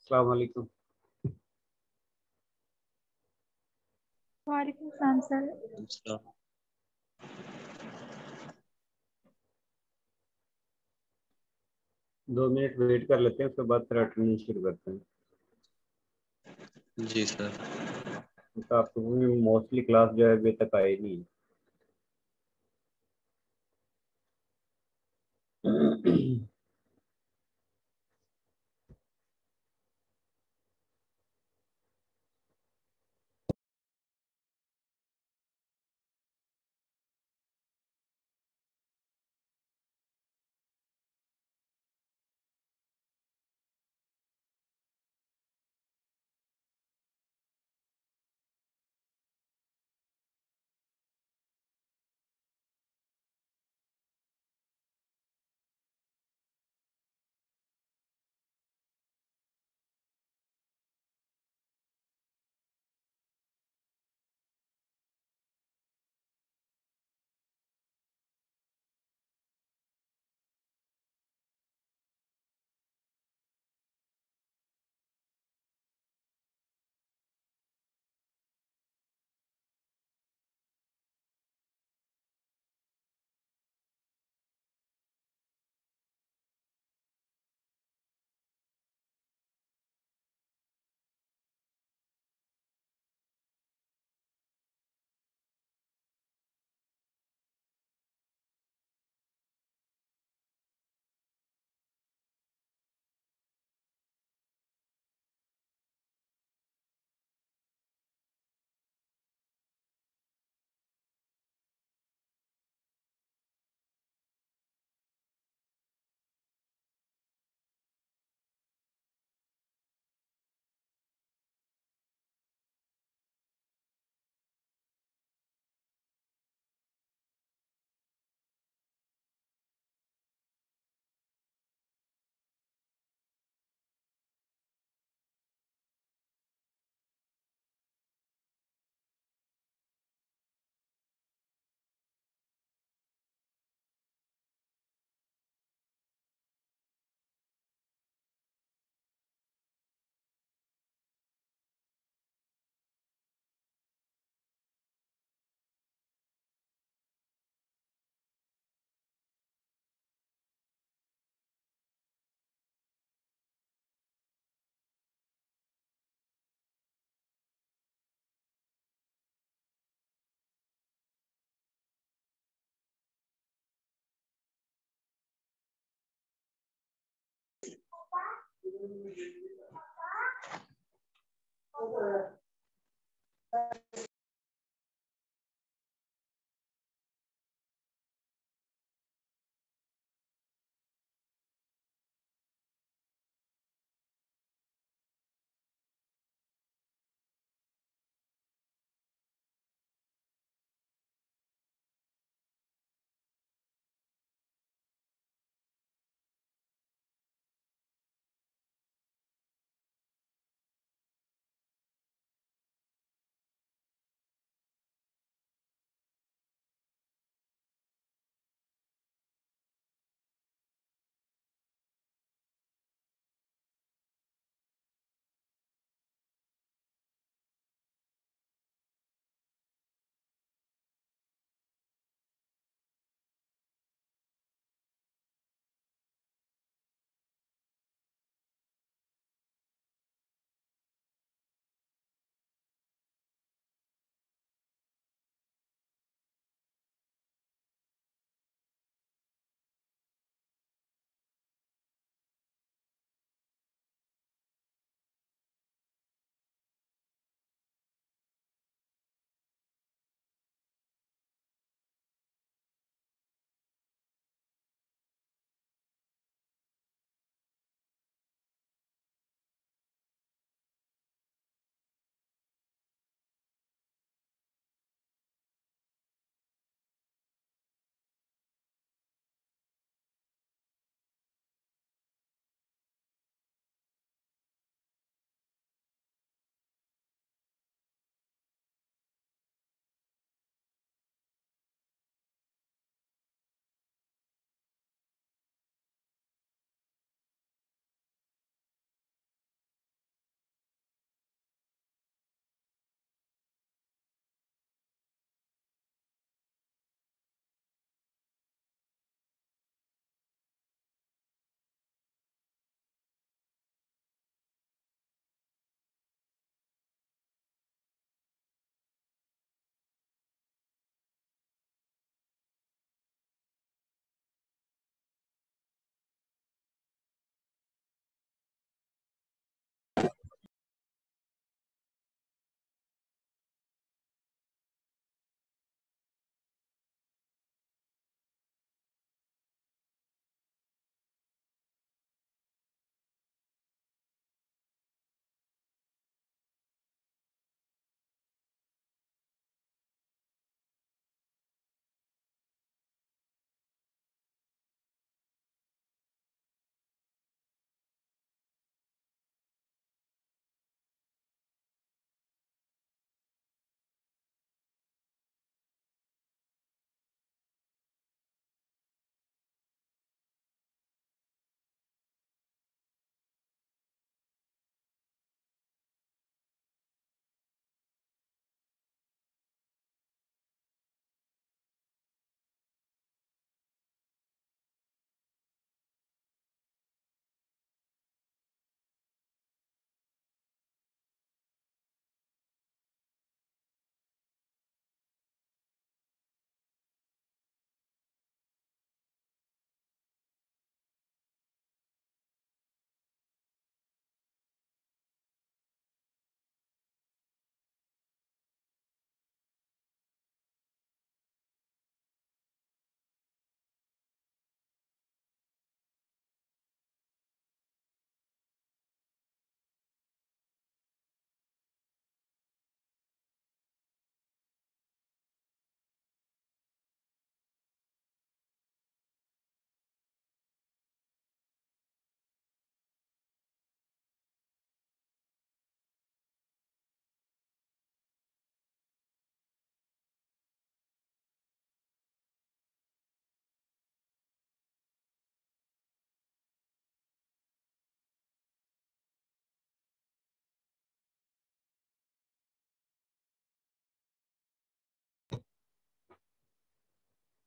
अस्सलाम वालेकुम। वालेकुम सलाम सर। अच्छा। 2 मिनट वेट कर लेते हैं, उसके बाद फिर अटेंडेंस शुरू करते हैं। जी सर। तो आपको मोस्टली क्लास जो है अभी तक आई नहीं है।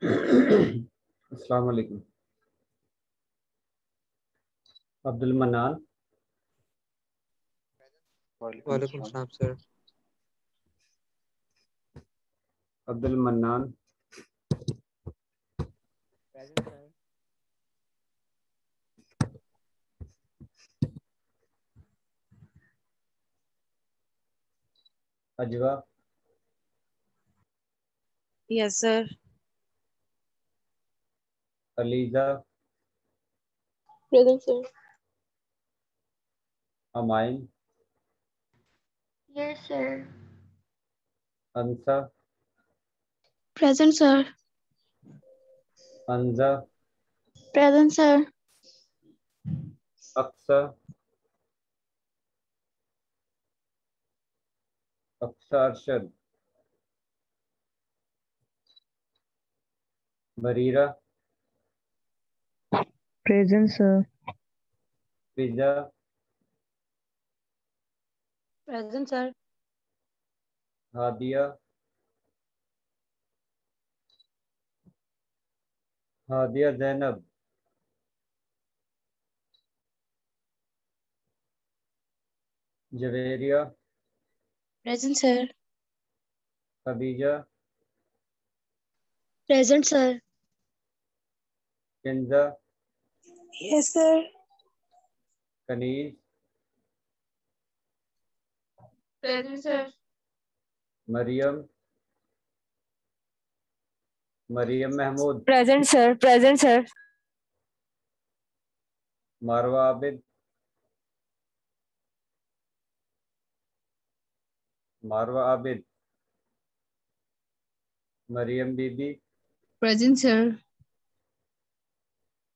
अस्सलाम वालेकुम। अब्दुल मन्नान। वालेकुम वालेकुम अस्सलाम। सलाम sir. Abdul Mannan. Present sir. Ajwa. Yes, sir. Aliza. Present, sir. Amain. Yes, sir. Ansa. Present, sir. Anza. Present, sir. Aqsa. Aqsa Arshad. Barira. Present, sir. Fiza. Present, sir. Hadia. Hadia Zainab. Javeria. Present, sir. Khadija. Present, sir. Kinza. Yes, sir. Kaneez. Present, sir. Maryam. Maryam Mahmood. Present, sir. Present, sir. Marwa Abid. Marwa Abid. Maryam Bibi. Present, sir.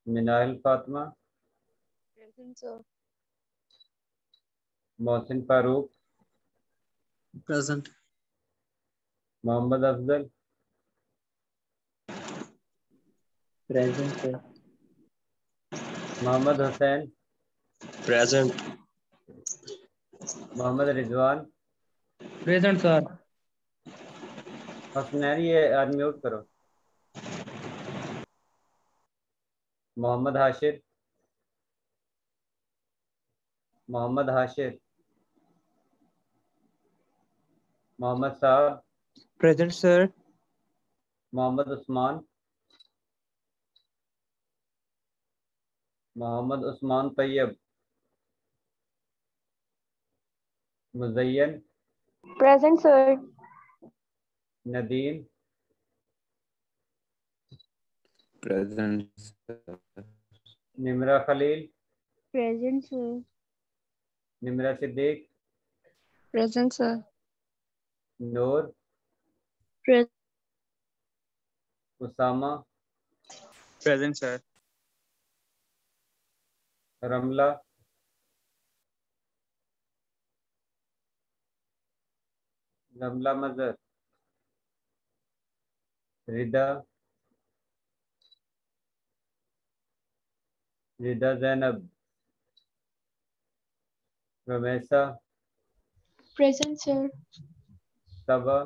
मिनाइल Fatima. Present, sir. Mohsin Farooq. Present. Mohammad Afzal. Present, sir. Mohammad Hussain. Present. Mohammad Rizwan. Present, sir. Hasnain, ये unmute करो। मोहम्मद हाशिर। मोहम्मद हाशिर। मोहम्मद साहब। Present sir. Mohammad Usman. Mohammad Usman Tayyab. Muzayyan. Present, sir. Nadeem. Present. Nimra Khalil. Present, sir. Nimra Siddique. Present, sir. Noor. Present. Usama. Present sir. Ramla. Ramla Mazhar. Rida. Rida Zainab. Ramesha. Present, sir. Saba.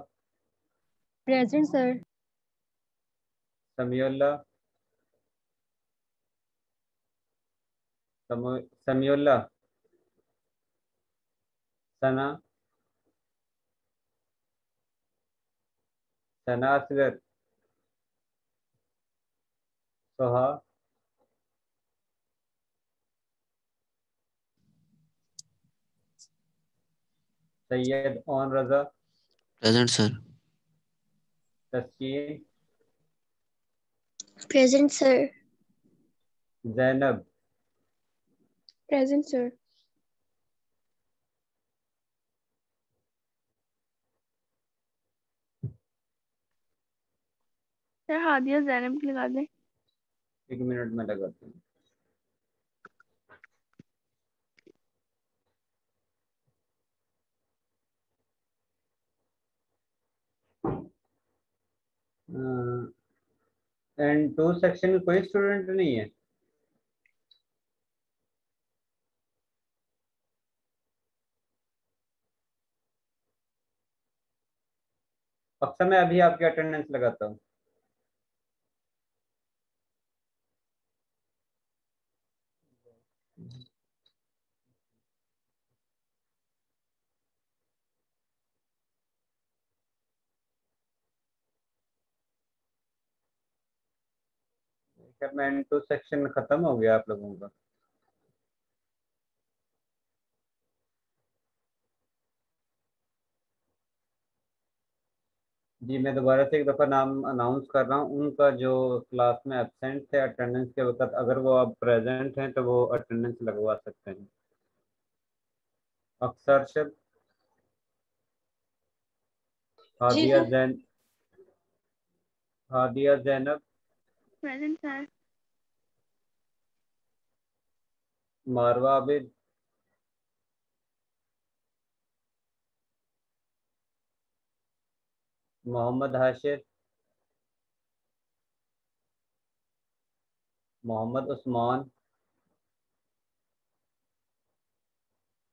Present, sir. Samiullah. Samiullah. Sana. Sana Asghar. Soha. Syed Aun Raza. Present sir. Taskeen. Present, sir. Zainab. Present, sir. Sir Hadia Zainab की लगा दें। 1 minute में लगाते हैं। And to section में कोई स्टूडेंट नहीं है। अक्सर मैं अभी आपकी अटेंडेंस लगाता हूँ। मैं इंटू सेक्शन खत्म हो गया आप लोगों का? जी मैं दोबारा से एक दफ़ा नाम अनाउंस कर रहा हूँ। उनका जो क्लास में एब्सेंट थे अटेंडेंस के वक्त, अगर वो अब प्रेजेंट हैं तो वो अटेंडेंस लगवा सकते हैं। अक्सर शब, जी Hadia sir. Zain, Hadia Zainab, present sir. Marwa Abid, Mohammad Hashir, Mohammad Usman,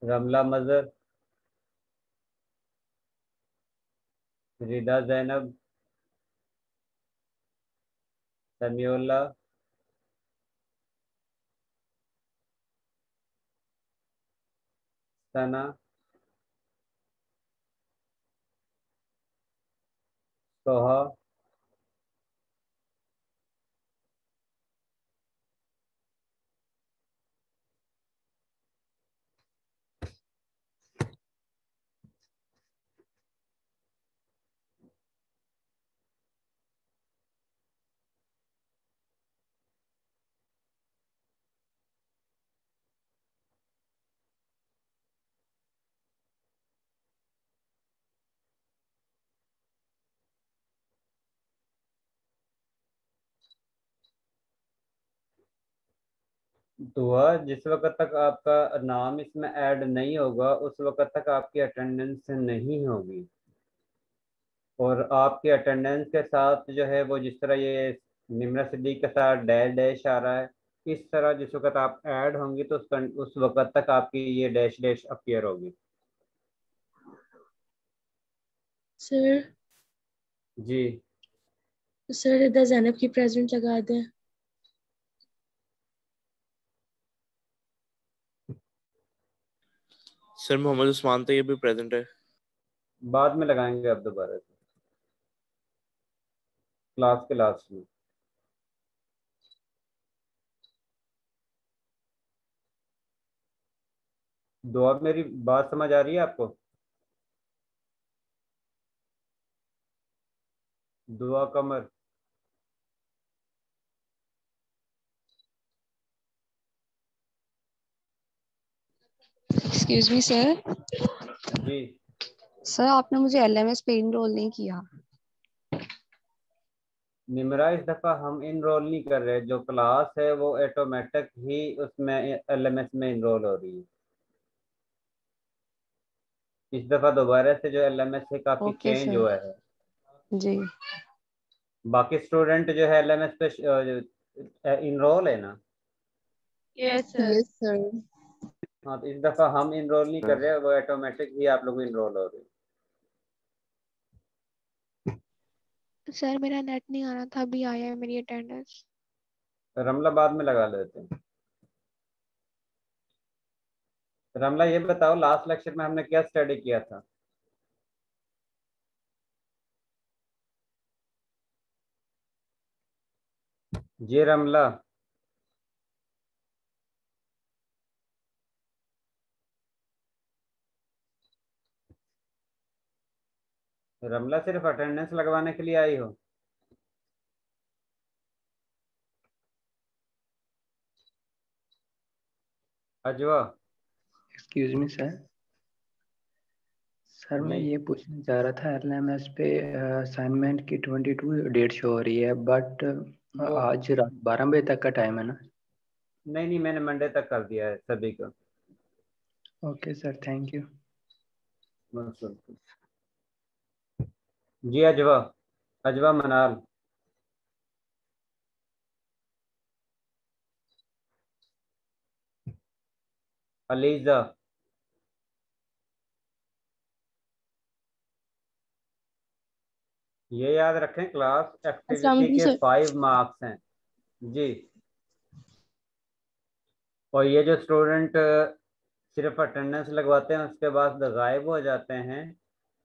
Ramla Mazhar, Rida Zainab, Samiullah, सना, सोहा, दुआ। जिस वक्त तक आपका नाम इसमें ऐड नहीं होगा उस वक्त तक आपकी अटेंडेंस नहीं होगी। और आपकी अटेंडेंस के साथ जो है वो, जिस तरह ये निम्रा सिद्दीक के साथ डैश डैश आ रहा है, इस तरह जिस वक्त आप ऐड होंगी तो उस वक्त तक आपकी ये डैश डैश अपीयर होगी। सर जी सर रिदा जैनब की प्रेजेंट लगा दें। सर मोहम्मद उस्मान तो ये भी प्रेजेंट है। बाद में लगाएंगे अब दोबारा से क्लास के लास्ट में। दुआ, मेरी बात समझ आ रही है आपको? Dua Qamar. Excuse me sir. जी सर आपने मुझे एलएमएस पे इनरोल नहीं किया। निमरा, इस दफ़ा हम इनरोल नहीं कर रहे। जो क्लास है वो ऑटोमेटिक ही उसमें एलएमएस में इनरोल हो रही है। इस दफ़ा दोबारा से जो एलएमएस है काफ़ी ओके चेंज सर। हुआ है। जी बाकी स्टूडेंट जो है एलएमएस पे इनरोल है ना? Yes sir. Yes sir. हाँ, तो इस दफ़ा हम इनरोल नहीं कर रहे, वो ऑटोमेटिक ही आप लोग इनरोल हो रहे सर मेरा नेट नहीं आ रहा था, अभी आया है मेरी अटेंडेंस। हैं। रमला बाद में लगा लेते हैं। रमला ये बताओ, लास्ट लेक्चर में हमने क्या स्टडी किया था? जी रमला। रमला सिर्फ अटेंडेंस लगवाने के लिए आई हो? Ajwa. Excuse me sir. Sir मैं जी ये पूछना चाह रहा था, एलएमएस पे असाइनमेंट की 22 डेट शो हो रही है, बट वो आज रात 12 बजे तक का टाइम है ना? नहीं नहीं, मैंने मंडे तक कर दिया है सभी को। Okay sir, thank you. जी अजवा, अजवा मनाल। अलीजा। ये याद रखें, क्लास अस्सलाम एक्टिविटी वालेकुम के सर। 5 मार्क्स हैं। जी और ये जो स्टूडेंट सिर्फ अटेंडेंस लगवाते हैं उसके बाद गायब हो जाते हैं,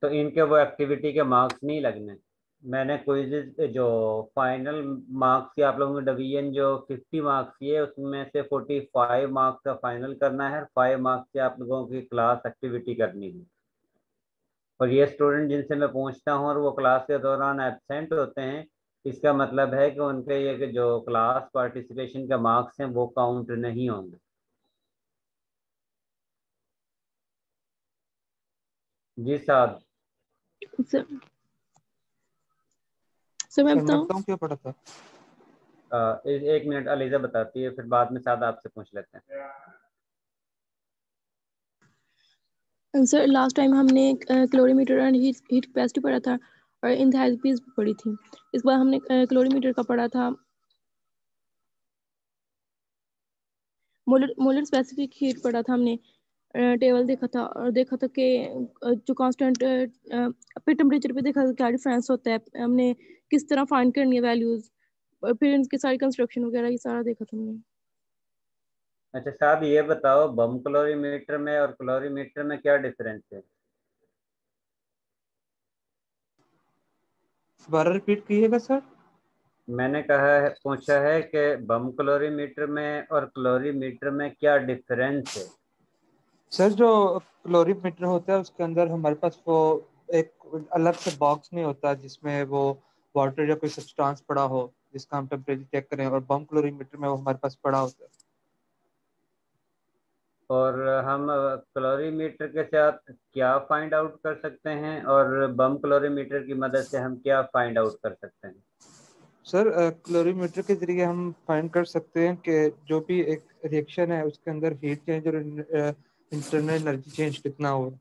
तो इनके वो एक्टिविटी के मार्क्स नहीं लगने। मैंने क्विज़ जो फाइनल मार्क्स की आप लोगों को डिवीजन जो 50 मार्क्स की है उसमें से 45 मार्क्स का फाइनल करना है और 5 मार्क्स की आप लोगों की क्लास एक्टिविटी करनी है। और ये स्टूडेंट जिनसे मैं पूछता हूँ और वो क्लास के दौरान एब्सेंट होते हैं, इसका मतलब है कि उनके ये जो क्लास पार्टिसिपेशन के मार्क्स हैं वो काउंट नहीं होंगे। जी साहब। सर सर मैं सर मैं बताऊं? बताऊं क्या पढ़ा था? एक मिनट, अलीजा बताती है, फिर बाद में साद आपसे पूछ लेते हैं। सर लास्ट टाइम हमने क्लोरीमीटर एंड हीट कैपेसिटी पढ़ा था और एंथैल्पीज पढ़ी थी। इस बार हमने क्लोरीमीटर का पढ़ा था, मोलर स्पेसिफिक हीट पढ़ा था हमने, टेबल देखा था और देखा था कि जो कांस्टेंट पे टेम्परेचर पे देखा था क्या डिफरेंस होता है, हमने किस तरह फाइंड करनी है वैल्यूज, और फिर इनकी सारी कंस्ट्रक्शन वगैरह ये सारा देखा था हमने। अच्छा साहब, ये बताओ बम क्लोरीमीटर में और क्लोरीमीटर में क्या डिफरेंस है? दोबारा रिपीट कीजिएगा सर। मैंने कहा है, पूछा है कि बम क्लोरीमीटर में और क्लोरीमीटर में क्या डिफरेंस है? सर जो क्लोरीमीटर होता है उसके अंदर हमारे पास वो एक अलग से बॉक्स नहीं होता जिसमें वो वाटर या कोई सब्सटेंस पड़ा हो जिसका हम टेम्परेचर चेक करें, और बम क्लोरीमीटर में वो हमारे पास पड़ा होता है। और हम क्लोरीमीटर के साथ क्या फाइंड आउट कर सकते हैं और बम क्लोरीमीटर की मदद से हम क्या फाइंड आउट कर सकते हैं? सर क्लोरीमीटर के जरिए हम फाइंड कर सकते हैं कि जो भी एक रिएक्शन है उसके अंदर हीट चेंज और इंटरनल एनर्जी चेंज कितना हुआ।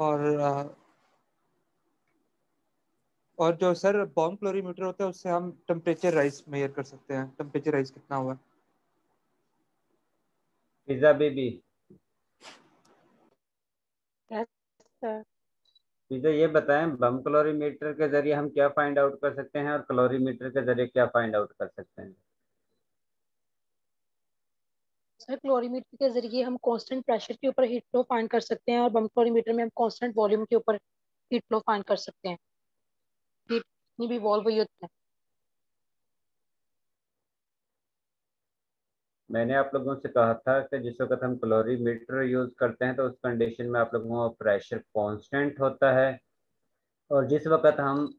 और और जो सर बॉम्ब क्लोरीमीटर होता है उससे हम टेम्परेचर राइज मेजर कर सकते हैं, टेम्परेचर राइज कितना हुआ। Pizza baby, yes sir. Pizza ये बताएं, बम क्लोरीमीटर के जरिए हम क्या फाइंड आउट कर सकते हैं और क्लोरीमीटर के जरिए क्या फाइंड आउट कर सकते हैं? सर क्लोरीमीटर के जरिए हम कांस्टेंट प्रेशर के ऊपर हीट फ्लो फाइंड कर सकते हैं और बम क्लोरीमीटर में हम कांस्टेंट वॉल्यूम के ऊपर हीट फ्लो फाइंड कर सकते हैं। हीट कितनी भी इवॉल्व हुई होती है। मैंने आप लोगों से कहा था कि जिस वक्त हम क्लोरीमीटर यूज करते हैं तो उस कंडीशन में आप लोगों का प्रेशर कांस्टेंट होता है, और जिस वक्त हम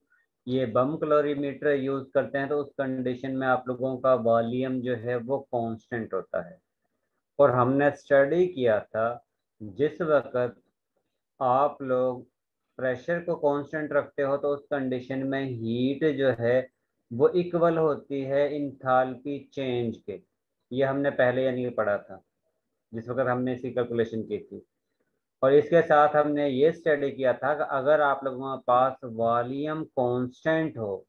ये बम क्लोरीमीटर यूज करते हैं तो उस कंडीशन में आप लोगों का वॉल्यूम जो है वो कांस्टेंट होता है। और हमने स्टडी किया था, जिस वक्त आप लोग प्रेशर को कांस्टेंट रखते हो तो उस कंडीशन में हीट जो है वो इक्वल होती है इंथाल्पी चेंज के। ये हमने पहले यानी कि पढ़ा था जिस वक्त हमने इसकी कैलकुलेशन की थी। और इसके साथ हमने ये स्टडी किया था कि अगर आप लोगों के पास वॉल्यूम कांस्टेंट हो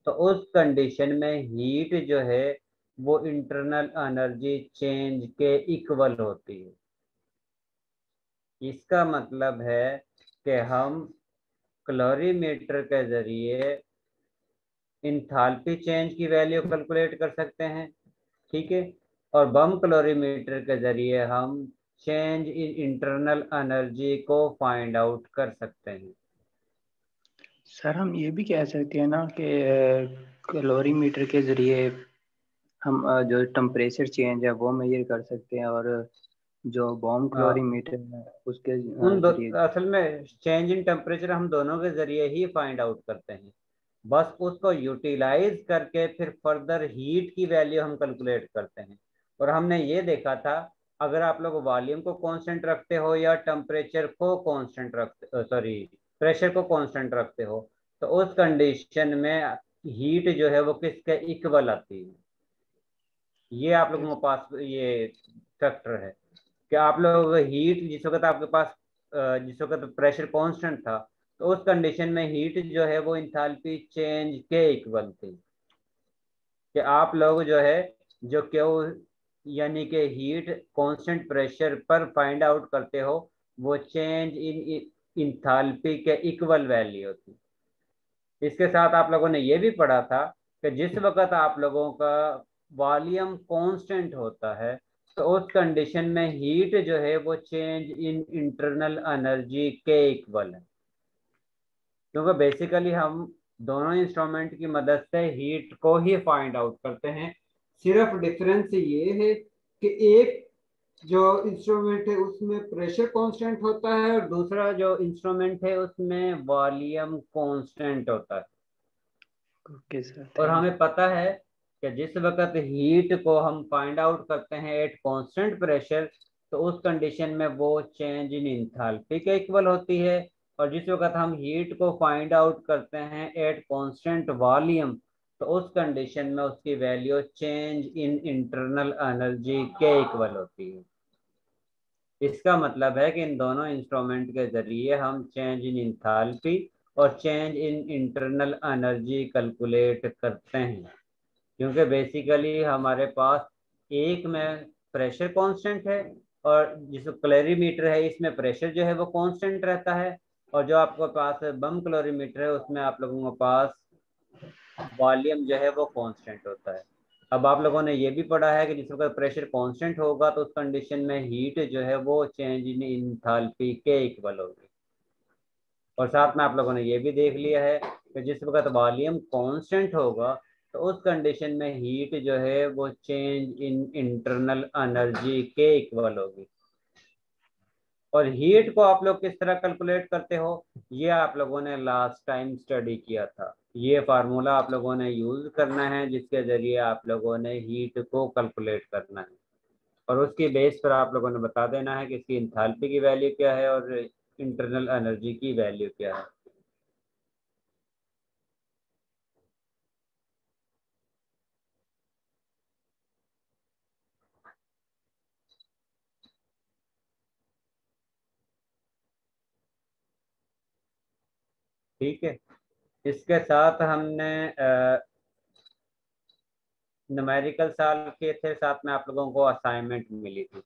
तो उस कंडीशन में हीट जो है वो इंटरनल एनर्जी चेंज के इक्वल होती है। इसका मतलब है कि हम क्लोरीमीटर के जरिए इंथाल्पी चेंज की वैल्यू कैलकुलेट कर सकते हैं, ठीक है, और बम क्लोरीमीटर के जरिए हम चेंज इन इंटरनल एनर्जी को फाइंड आउट कर सकते हैं। सर हम ये भी कह सकते हैं ना कि कैलोरीमीटर के जरिए हम जो टेम्परेचर चेंज है वो मेजर कर सकते हैं, और जो बॉम हाँ, क्लोरीमीटर है उसके उन दो जरिए। असल में चेंज इन टेम्परेचर हम दोनों के जरिए ही फाइंड आउट करते हैं, बस उसको यूटिलाइज करके फिर फर्दर हीट की वैल्यू हम कैलकुलेट करते हैं। और हमने ये देखा था, अगर आप लोग वॉल्यूम को कांस्टेंट रखते हो या टेम्परेचर को कांस्टेंट रखते, सॉरी, प्रेशर को कांस्टेंट रखते हो, तो उस कंडीशन में हीट जो है वो किसके इक्वल आती है। ये आप लोगों के पास ये फैक्टर है कि आप लोग हीट जिस वक्त आपके पास जिस वक्त प्रेशर कांस्टेंट था तो उस कंडीशन में हीट जो है वो इंथाल्पी चेंज के इक्वल थी। कि आप लोग जो है जो क्यू यानी कि हीट कांस्टेंट प्रेशर पर फाइंड आउट करते हो वो चेंज इन इंथाल्पी के इक्वल वैल्यू थी। इसके साथ आप लोगों ने ये भी पढ़ा था कि जिस वक्त आप लोगों का वॉल्यूम कांस्टेंट होता है तो उस कंडीशन में हीट जो है वो चेंज इन इंटरनल एनर्जी के इक्वल है, क्योंकि बेसिकली हम दोनों इंस्ट्रूमेंट की मदद से हीट को ही फाइंड आउट करते हैं। सिर्फ डिफरेंस ये है कि एक जो इंस्ट्रूमेंट है उसमें प्रेशर कांस्टेंट होता है और दूसरा जो इंस्ट्रूमेंट है उसमें वॉल्यूम कांस्टेंट होता है। ओके सर, और थैंक हमें पता है कि जिस वक्त हीट को हम फाइंड आउट करते हैं एट कांस्टेंट प्रेशर तो उस कंडीशन में वो चेंज इन इंथैल्पी के इक्वल होती है, और जिस वक्त हम हीट को फाइंड आउट करते हैं एट कांस्टेंट वॉल्यूम तो उस कंडीशन में उसकी value change in internal energy के इक्वल होती है। इसका मतलब है कि इन दोनों इंस्ट्रूमेंट के जरिए हम चेंज इन इंथैल्पी और change in internal energy calculate करते हैं, क्योंकि बेसिकली हमारे पास एक में प्रेशर कांस्टेंट है और जिस क्लोरीमीटर है इसमें प्रेशर जो है वो कांस्टेंट रहता है, और जो आपके पास बम क्लोरीमीटर है उसमें आप लोगों के पास वॉल्यूम जो है वो कांस्टेंट होता है। अब आप लोगों ने ये भी पढ़ा है कि जिस वक्त प्रेशर कांस्टेंट होगा तो उस कंडीशन में हीट जो है वो चेंज इन इंथैल्पी के इक्वल होगी। और साथ में आप लोगों ने ये भी देख लिया है कि जिस वक्त वॉल्यूम कांस्टेंट होगा तो उस कंडीशन में हीट जो है वो चेंज इन इंटरनल एनर्जी के इक्वल होगी। और हीट को आप लोग किस तरह कैलकुलेट करते हो ये आप लोगों ने लास्ट टाइम स्टडी किया था। ये फार्मूला आप लोगों ने यूज करना है जिसके जरिए आप लोगों ने हीट को कैलकुलेट करना है, और उसकी बेस पर आप लोगों ने बता देना है कि इसकी इंथैल्पी की वैल्यू क्या है और इंटरनल एनर्जी की वैल्यू क्या है। ठीक है, इसके साथ हमने न्यूमेरिकल सॉल्व किए थे, साथ में आप लोगों को असाइनमेंट मिली थी।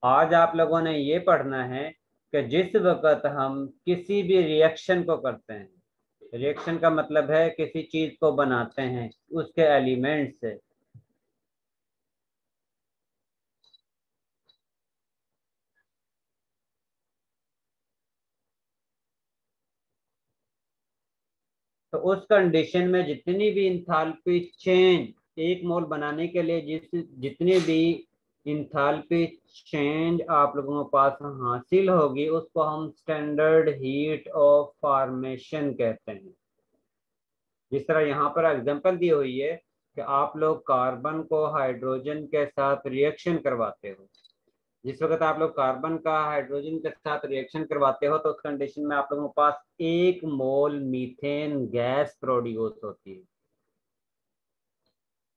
आज आप लोगों ने ये पढ़ना है कि जिस वक्त हम किसी भी रिएक्शन को करते हैं, रिएक्शन का मतलब है किसी चीज को बनाते हैं उसके एलिमेंट से, तो उस कंडीशन में जितनी भी इंथैल्पी चेंज एक मोल बनाने के लिए जितनी भी इंथैल्पी चेंज आप लोगों के पास हासिल होगी उसको हम स्टैंडर्ड हीट ऑफ फॉर्मेशन कहते हैं। जिस तरह यहाँ पर एग्जांपल दी हुई है कि आप लोग कार्बन को हाइड्रोजन के साथ रिएक्शन करवाते हो, जिस वक्त आप लोग कार्बन का हाइड्रोजन के साथ रिएक्शन करवाते हो तो उस कंडीशन में आप लोगों के पास 1 मोल मीथेन गैस प्रोड्यूस होती है।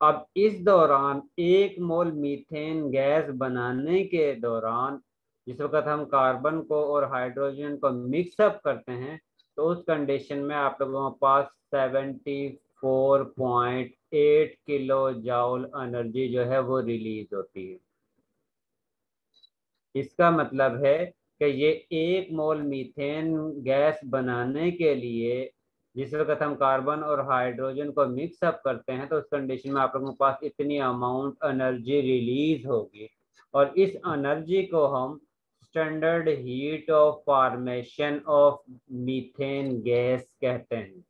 अब इस दौरान 1 मोल मीथेन गैस बनाने के दौरान जिस वक्त हम कार्बन को और हाइड्रोजन को मिक्सअप करते हैं तो उस कंडीशन में आप लोगों के पास 74.8 किलो जूल एनर्जी जो है वो रिलीज होती है। इसका मतलब है कि ये 1 मोल मीथेन गैस बनाने के लिए जिस वक्त हम कार्बन और हाइड्रोजन को मिक्स अप करते हैं तो उस कंडीशन में आप लोगों के पास इतनी अमाउंट एनर्जी रिलीज होगी, और इस एनर्जी को हम standard heat of formation of methane gas कहते हैं।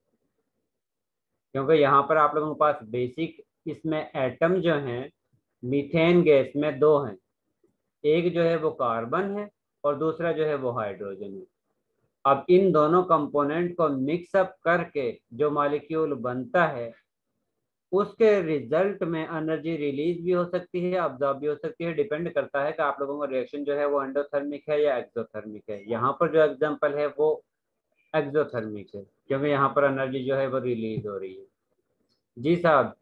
क्योंकि यहाँ पर आप लोगों के पास बेसिक इसमें एटम जो हैं मीथेन गैस में 2 हैं, एक जो है वो कार्बन है और दूसरा जो है वो हाइड्रोजन है। अब इन दोनों कंपोनेंट को मिक्सअप करके जो मॉलिक्यूल बनता है उसके रिजल्ट में एनर्जी रिलीज भी हो सकती है, अब्जॉर्ब भी हो सकती है, डिपेंड करता है कि आप लोगों का रिएक्शन जो है वो एंडोथर्मिक है या एक्सोथर्मिक है। यहाँ पर जो एग्जांपल है वो एक्सोथर्मिक है क्योंकि यहाँ पर एनर्जी जो है वो रिलीज हो रही है। जी साहब।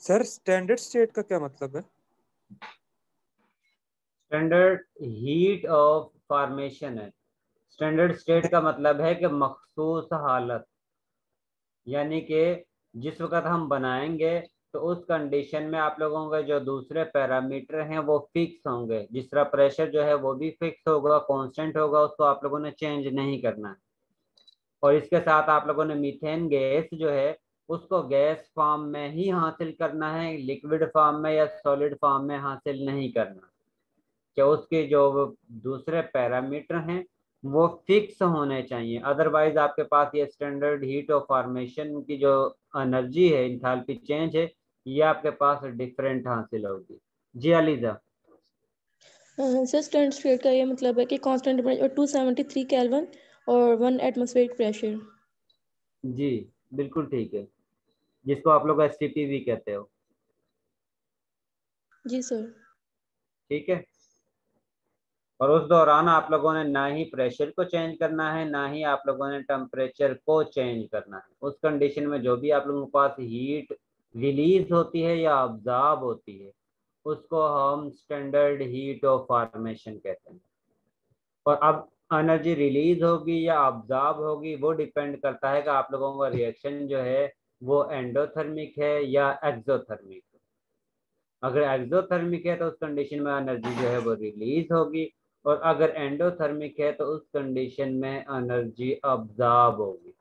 सर स्टैंडर्ड स्टेट का क्या मतलब है? स्टैंडर्ड हीट ऑफ फॉर्मेशन है। स्टैंडर्ड स्टेट का मतलब है कि मखसूस हालत, यानी कि जिस वक्त हम बनाएंगे तो उस कंडीशन में आप लोगों के जो दूसरे पैरामीटर हैं वो फिक्स होंगे। जिस तरह प्रेशर जो है वो भी फिक्स होगा, कांस्टेंट होगा, उसको आप लोगों ने चेंज नहीं करना है। और इसके साथ आप लोगों ने मीथेन गैस जो है उसको गैस फॉर्म में ही हासिल करना है, लिक्विड फॉर्म में या सॉलिड फॉर्म में हासिल नहीं करना। क्या उसके जो दूसरे पैरामीटर हैं वो फिक्स होने चाहिए, अदरवाइज आपके पास ये स्टैंडर्ड हीट ऑफ फॉर्मेशन की जो एनर्जी है, इंथैल्पी चेंज है, ये आपके पास डिफरेंट हासिल होगी। जी अलीजा। सर स्टैंड स्टेट का ये मतलब है कि कांस्टेंट टेम्परेचर 273 केल्विन और 1 एटमॉस्फेरिक प्रेशर। जी बिल्कुल ठीक है, जिसको आप लोग एसटीपी भी कहते हो। जी सर। ठीक है, और उस दौरान आप लोगों ने ना ही प्रेशर को चेंज करना है, ना ही आप लोगों ने टेम्परेचर को चेंज करना है। उस कंडीशन में जो भी आप लोगों के पास हीट रिलीज होती है या अब्जॉर्ब होती है, उसको हम स्टैंडर्ड हीट ऑफ फॉर्मेशन कहते हैं। और अब एनर्जी रिलीज होगी या अब्जॉर्ब होगी वो डिपेंड करता है कि आप लोगों का रिएक्शन जो है वो एंडोथर्मिक है या एक्सोथर्मिक है। अगर एक्सोथर्मिक है तो उस कंडीशन में एनर्जी जो है वो रिलीज होगी, और अगर एंडोथर्मिक है तो उस कंडीशन में एनर्जी अब्जॉर्ब होगी।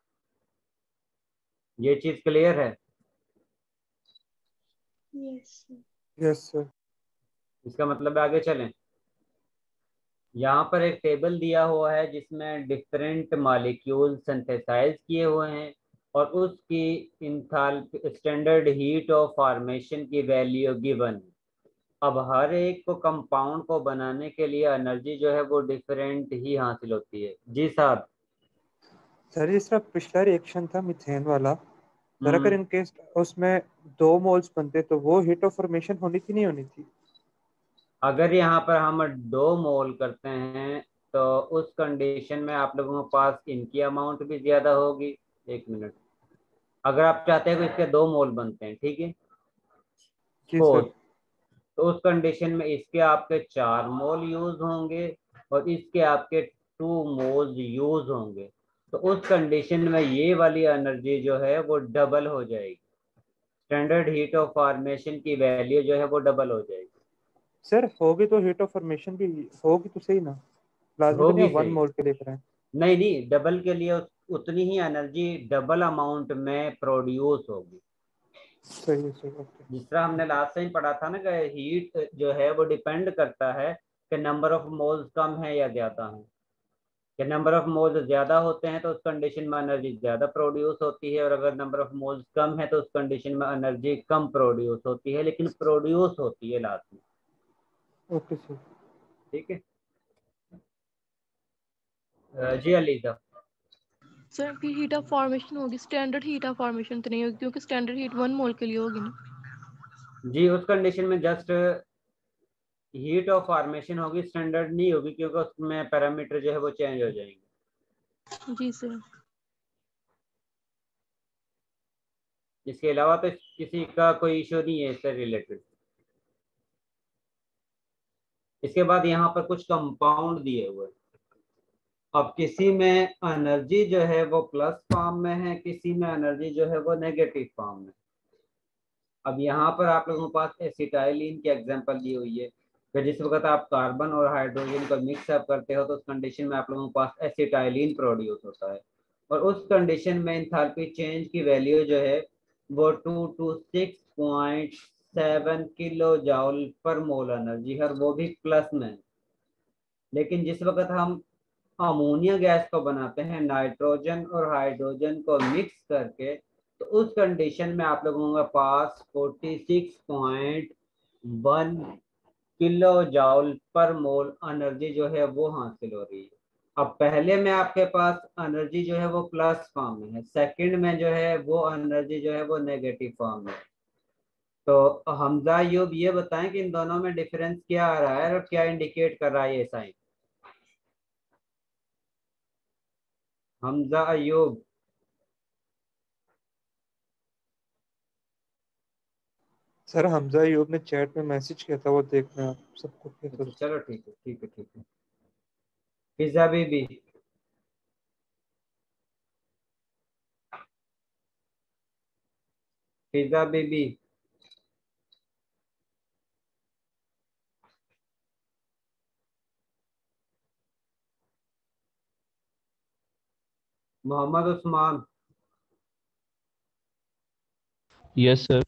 ये चीज क्लियर है? Yes sir. Yes sir. इसका मतलब है आगे चलें। यहाँ पर एक टेबल दिया हुआ है जिसमें डिफरेंट मॉलिक्यूल सिंथेसाइज किए हुए हैं और उसकी enthalpy standard heat of formation की वैल्यू गिवन। अब हर एक को कंपाउंड को बनाने के लिए एनर्जी जो है वो डिफरेंट ही हासिल होती है। जी साहब। सर जिस तरह पिछला रिएक्शन था मीथेन वाला, सर अगर हम्म इन केस उसमें 2 मोल्स बनते तो वो हीट ऑफ फॉर्मेशन होनी थी नहीं होनी थी? अगर यहाँ पर हम 2 मोल करते हैं तो उस कंडीशन में आप लोगों के पास इनकी अमाउंट भी ज्यादा होगी। एक मिनट, अगर आप चाहते हैं कि इसके 2 मोल बनते हैं, ठीक है, जी सर। सपोज, तो उस कंडीशन में इसके आपके 4 मोल यूज होंगे और इसके आपके 2 मोल यूज होंगे। तो उस कंडीशन में ये वाली एनर्जी जो है वो डबल हो जाएगी, स्टैंडर्ड हीट ऑफ फॉर्मेशन की वैल्यू जो है वो डबल हो जाएगी। सर होगी तो हीट ऑफ फॉर्मेशन भी होगी तो सही ना, लाजमी तो नहीं होगी आप 1 मोल सही, के देख रहे हैं? नहीं नहीं, डबल के लिए उतनी ही एनर्जी डबल अमाउंट में प्रोड्यूस होगी। सही है सर, ओके। जिस तरह हमने लास्ट टाइम पढ़ा था ना कि हीट जो है वो डिपेंड करता है कि नंबर ऑफ मोल्स कम है या ज्यादा है। कि नंबर ऑफ मोल्स ज्यादा होते हैं तो उस कंडीशन में एनर्जी ज्यादा प्रोड्यूस होती है, और अगर नंबर ऑफ मोल्स कम है तो उस कंडीशन में एनर्जी कम प्रोड्यूस होती है, लेकिन प्रोड्यूस होती है लास्ट में। Okay sir. ठीक है। जी अलीजा। सर फिर हीट ऑफ फॉर्मेशन होगी, स्टैंडर्ड हीट ऑफ फॉर्मेशन तो नहीं होगी क्योंकि स्टैंडर्ड हीट 1 मोल के लिए होगी ना। जी उस कंडीशन में जस्ट हीट ऑफ फॉर्मेशन होगी, स्टैंडर्ड नहीं होगी, क्योंकि उसमें पैरामीटर जो है वो चेंज हो जाएंगे। जी सर। इसके अलावा तो किसी का कोई इशू नहीं है इससे रिलेटेड। इसके बाद यहाँ पर कुछ कंपाउंड दिए हुए हैं। अब किसी में एनर्जी जो है वो प्लस फॉर्म में है, किसी में एनर्जी जो है वो नेगेटिव फॉर्म में। अब यहाँ पर आप लोगों के पास एसिटाइलिन की एग्जांपल दी हुई है कि जिस वक्त आप कार्बन और हाइड्रोजन को मिक्स अप करते हो तो उस कंडीशन में आप लोगों के पास एसिटाइलिन प्रोड्यूस होता है, और उस कंडीशन में इंथैल्पी चेंज की वैल्यू जो है वो 226.7 किलो जॉल पर मोल एनर्जी है, और वो भी प्लस में। लेकिन जिस वक्त हम अमोनिया गैस को बनाते हैं नाइट्रोजन और हाइड्रोजन को मिक्स करके, तो उस कंडीशन में आप लोगों के पास 46.1 किलो जॉल पर मोल एनर्जी जो है वो हासिल हो रही है। अब पहले में आपके पास एनर्जी जो है वो प्लस फॉर्म में है, सेकंड में जो है वो एनर्जी जो है वो नेगेटिव फॉर्म में है। तो हमजा यूब ये बताएं कि इन दोनों में डिफरेंस क्या आ रहा है और क्या इंडिकेट कर रहा है ये साइन। हमजा अयूब। सर हमजा अयूब ने चैट में मैसेज किया था, वो देखना आप सबको क्या अच्छा सोचते चलो ठीक है ठीक है ठीक है। फिजा बीबी। फिजा बीबी। मोहम्मद उस्मान। Yes sir.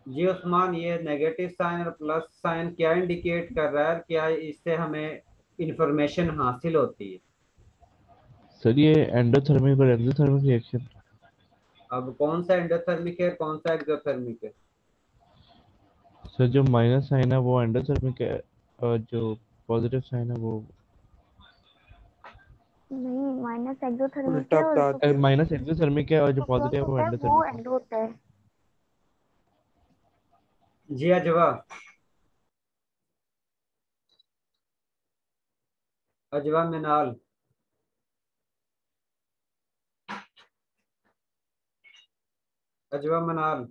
जी उस्मान, ये नेगेटिव साइन और प्लस साइन क्या इंडिकेट कर रहा है, क्या इससे हमें इंफॉर्मेशन हासिल होती है? सर ये एंडोथर्मिक और एक्सोथर्मिक रिएक्शन। अब कौन सा एंडोथर्मिक है, कौन सा एक्सोथर्मिक है? सर जो माइनस साइन है वो एंडोथर्मिक है और जो पॉजिटिव साइन है वो नहीं, माइनस एक्सोथर्मिक उल्टा है और बता जो दिया। माइनस एक्सोथर्मिक है और जो जो प्लस पॉजिटिव है वो होता है वो एंडोथर्मिक है। एंड होता है। जी अजवा, अजवा मिनाल, अजवा मनाल।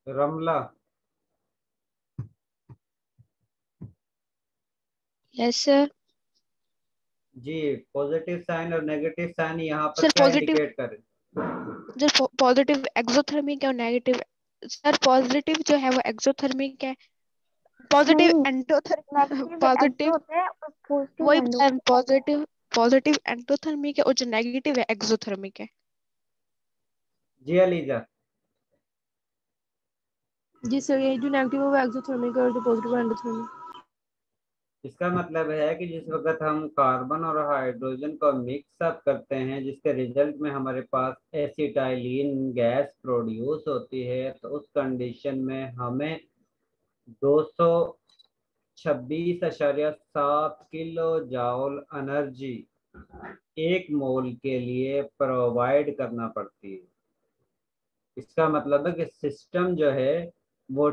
रमला। Yes sir. जी, पॉजिटिव साइन और नेगेटिव साइन यहाँ पर सर क्या पॉजिटिव, इंडिकेट कर रहे हैं? जो पॉजिटिव एक्सोथर्मिक है और नेगेटिव, सर पॉजिटिव जो है वो एक्सोथर्मिक है, पॉजिटिव नहीं, एंडोथर्मिक, नेगेटिव एक्सो पॉजिटिव, होता है और पॉजिटिव वही एंडो। बता रहे, पॉजिटिव पॉजिटिव एंडोथर्मिक है और जो नेगेटिव है एक्सोथर्मिक है। जी अलीजा। जी सर, ये जो नेगेटिव है वो एक्सोथर्मिक है और जो पॉजिटिव है एंडोथर्मिक। इसका मतलब है कि जिस वक्त हम कार्बन और हाइड्रोजन को मिक्स अप करते हैं, जिसके रिजल्ट में हमारे पास एसिटाइलिन गैस प्रोड्यूस होती है, तो उस कंडीशन में हमें 226.7 किलो जाउल एनर्जी एक मोल के लिए प्रोवाइड करना पड़ती है। इसका मतलब है कि सिस्टम जो है वो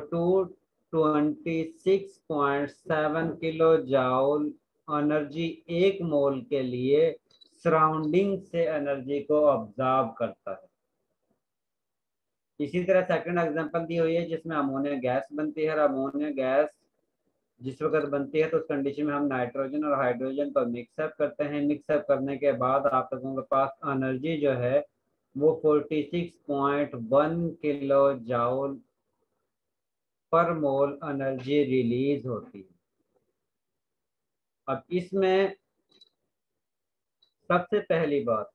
226.7 किलो जाउल एनर्जी एक मोल के लिए सराउंडिंग से एनर्जी को ऑब्जर्व करता है। इसी तरह सेकंड एग्जांपल दी हुई है जिसमें अमोनिया गैस बनती है, और अमोनिया गैस जिस वक्त बनती है तो उस कंडीशन में हम नाइट्रोजन और हाइड्रोजन को मिक्सअप करते हैं। मिक्सअप करने के बाद आप लोगों के पास एनर्जी जो है वो 46.1 किलो जाउल पर मोल एनर्जी रिलीज होती है। अब इसमें सबसे पहली बात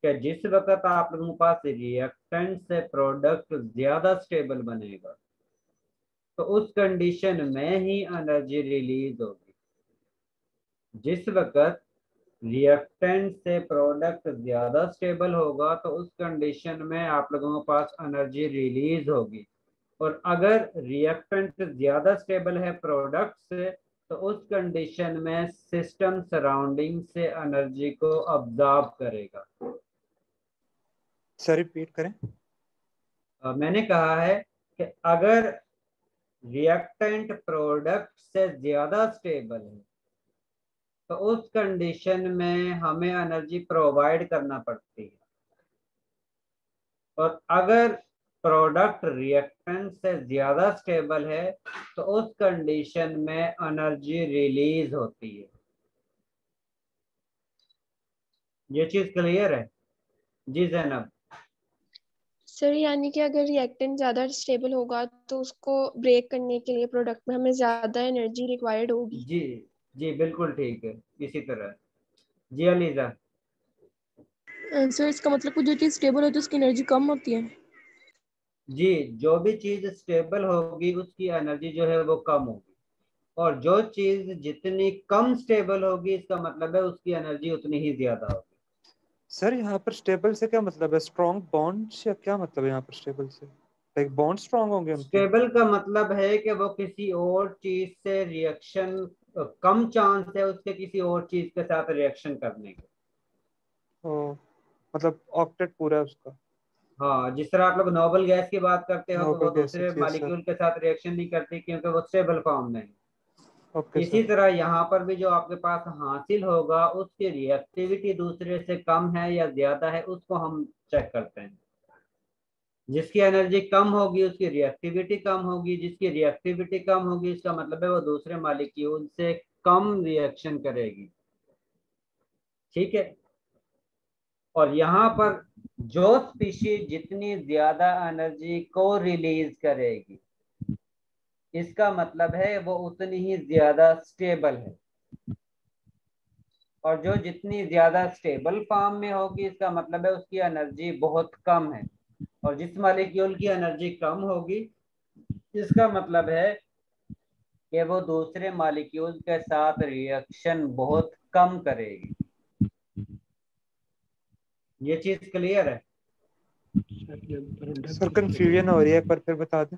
कि जिस वक्त आप लोगों के पास रिएक्टेंट से प्रोडक्ट ज्यादा स्टेबल बनेगा तो उस कंडीशन में ही एनर्जी रिलीज होगी। जिस वक्त रिएक्टेंट से प्रोडक्ट ज्यादा स्टेबल होगा तो उस कंडीशन में आप लोगों के पास एनर्जी रिलीज होगी। और अगर रिएक्टेंट ज्यादा स्टेबल है प्रोडक्ट से तो उस कंडीशन में सिस्टम सराउंडिंग से एनर्जी को ऑब्जर्व करेगा। सर रिपीट करें। मैंने कहा है कि अगर रिएक्टेंट प्रोडक्ट से ज्यादा स्टेबल है तो उस कंडीशन में हमें एनर्जी प्रोवाइड करना पड़ती है, और अगर प्रोडक्ट रिएक्टेंट से ज्यादा स्टेबल है तो उस कंडीशन में एनर्जी रिलीज होती है। ये चीज क्लियर है? जी जैनब। सर यानी कि अगर रिएक्टेंट ज्यादा स्टेबल होगा तो उसको ब्रेक करने के लिए प्रोडक्ट में हमें ज्यादा एनर्जी रिक्वायर्ड होगी। जी जी बिल्कुल ठीक है, इसी तरह। जी अलीजा। सर इसका मतलब कि जो चीज़ स्टेबल होती है उसकी एनर्जी कम होती है। जी, जो भी चीज स्टेबल होगी उसकी एनर्जी जो है वो कम होगी, और जो चीज जितनी कम स्टेबल होगी इसका मतलब है उसकी एनर्जी उतनी ही ज्यादा होगी। सर यहाँ पर स्टेबल से क्या मतलब है? स्ट्रॉन्ग बॉन्ड्स या क्या मतलब है यहाँ पर स्टेबल से? लाइक बॉन्ड स्ट्रॉन्ग होंगे उनके? स्टेबल का मतलब है कि वो किसी और चीज से रिएक्शन, कम चांस है उसके किसी और चीज के साथ रिएक्शन करने के। ओ, मतलब ऑक्टेट पूरा है उसका। हाँ, जिस तरह आप लोग नोबल गैस की बात करते हो तो नोबल वो दूसरे गैसेस, यस सर। मॉलिक्यूल के साथ रिएक्शन नहीं करती क्योंकि वो स्टेबल फॉर्म में है। ओके इसी सर। तरह यहाँ पर भी जो आपके पास हासिल होगा उसकी रिएक्टिविटी दूसरे से कम है या ज्यादा है उसको हम चेक करते हैं। जिसकी एनर्जी कम होगी उसकी रिएक्टिविटी कम होगी, जिसकी रिएक्टिविटी कम होगी इसका मतलब है वो दूसरे मॉलिक्यूल से कम रिएक्शन करेगी। ठीक है। और यहाँ पर जो स्पीशीज जितनी ज्यादा एनर्जी को रिलीज करेगी इसका मतलब है वो उतनी ही ज्यादा स्टेबल है। और जो जितनी ज्यादा स्टेबल फॉर्म में होगी इसका मतलब है उसकी एनर्जी बहुत कम है। और जिस मॉलिक्यूल की एनर्जी कम होगी इसका मतलब है कि वो दूसरे मॉलिक्यूल के साथ रिएक्शन बहुत कम करेगी। ये चीज क्लियर है? सर कंफ्यूजन हो रही है, पर फिर बता दें।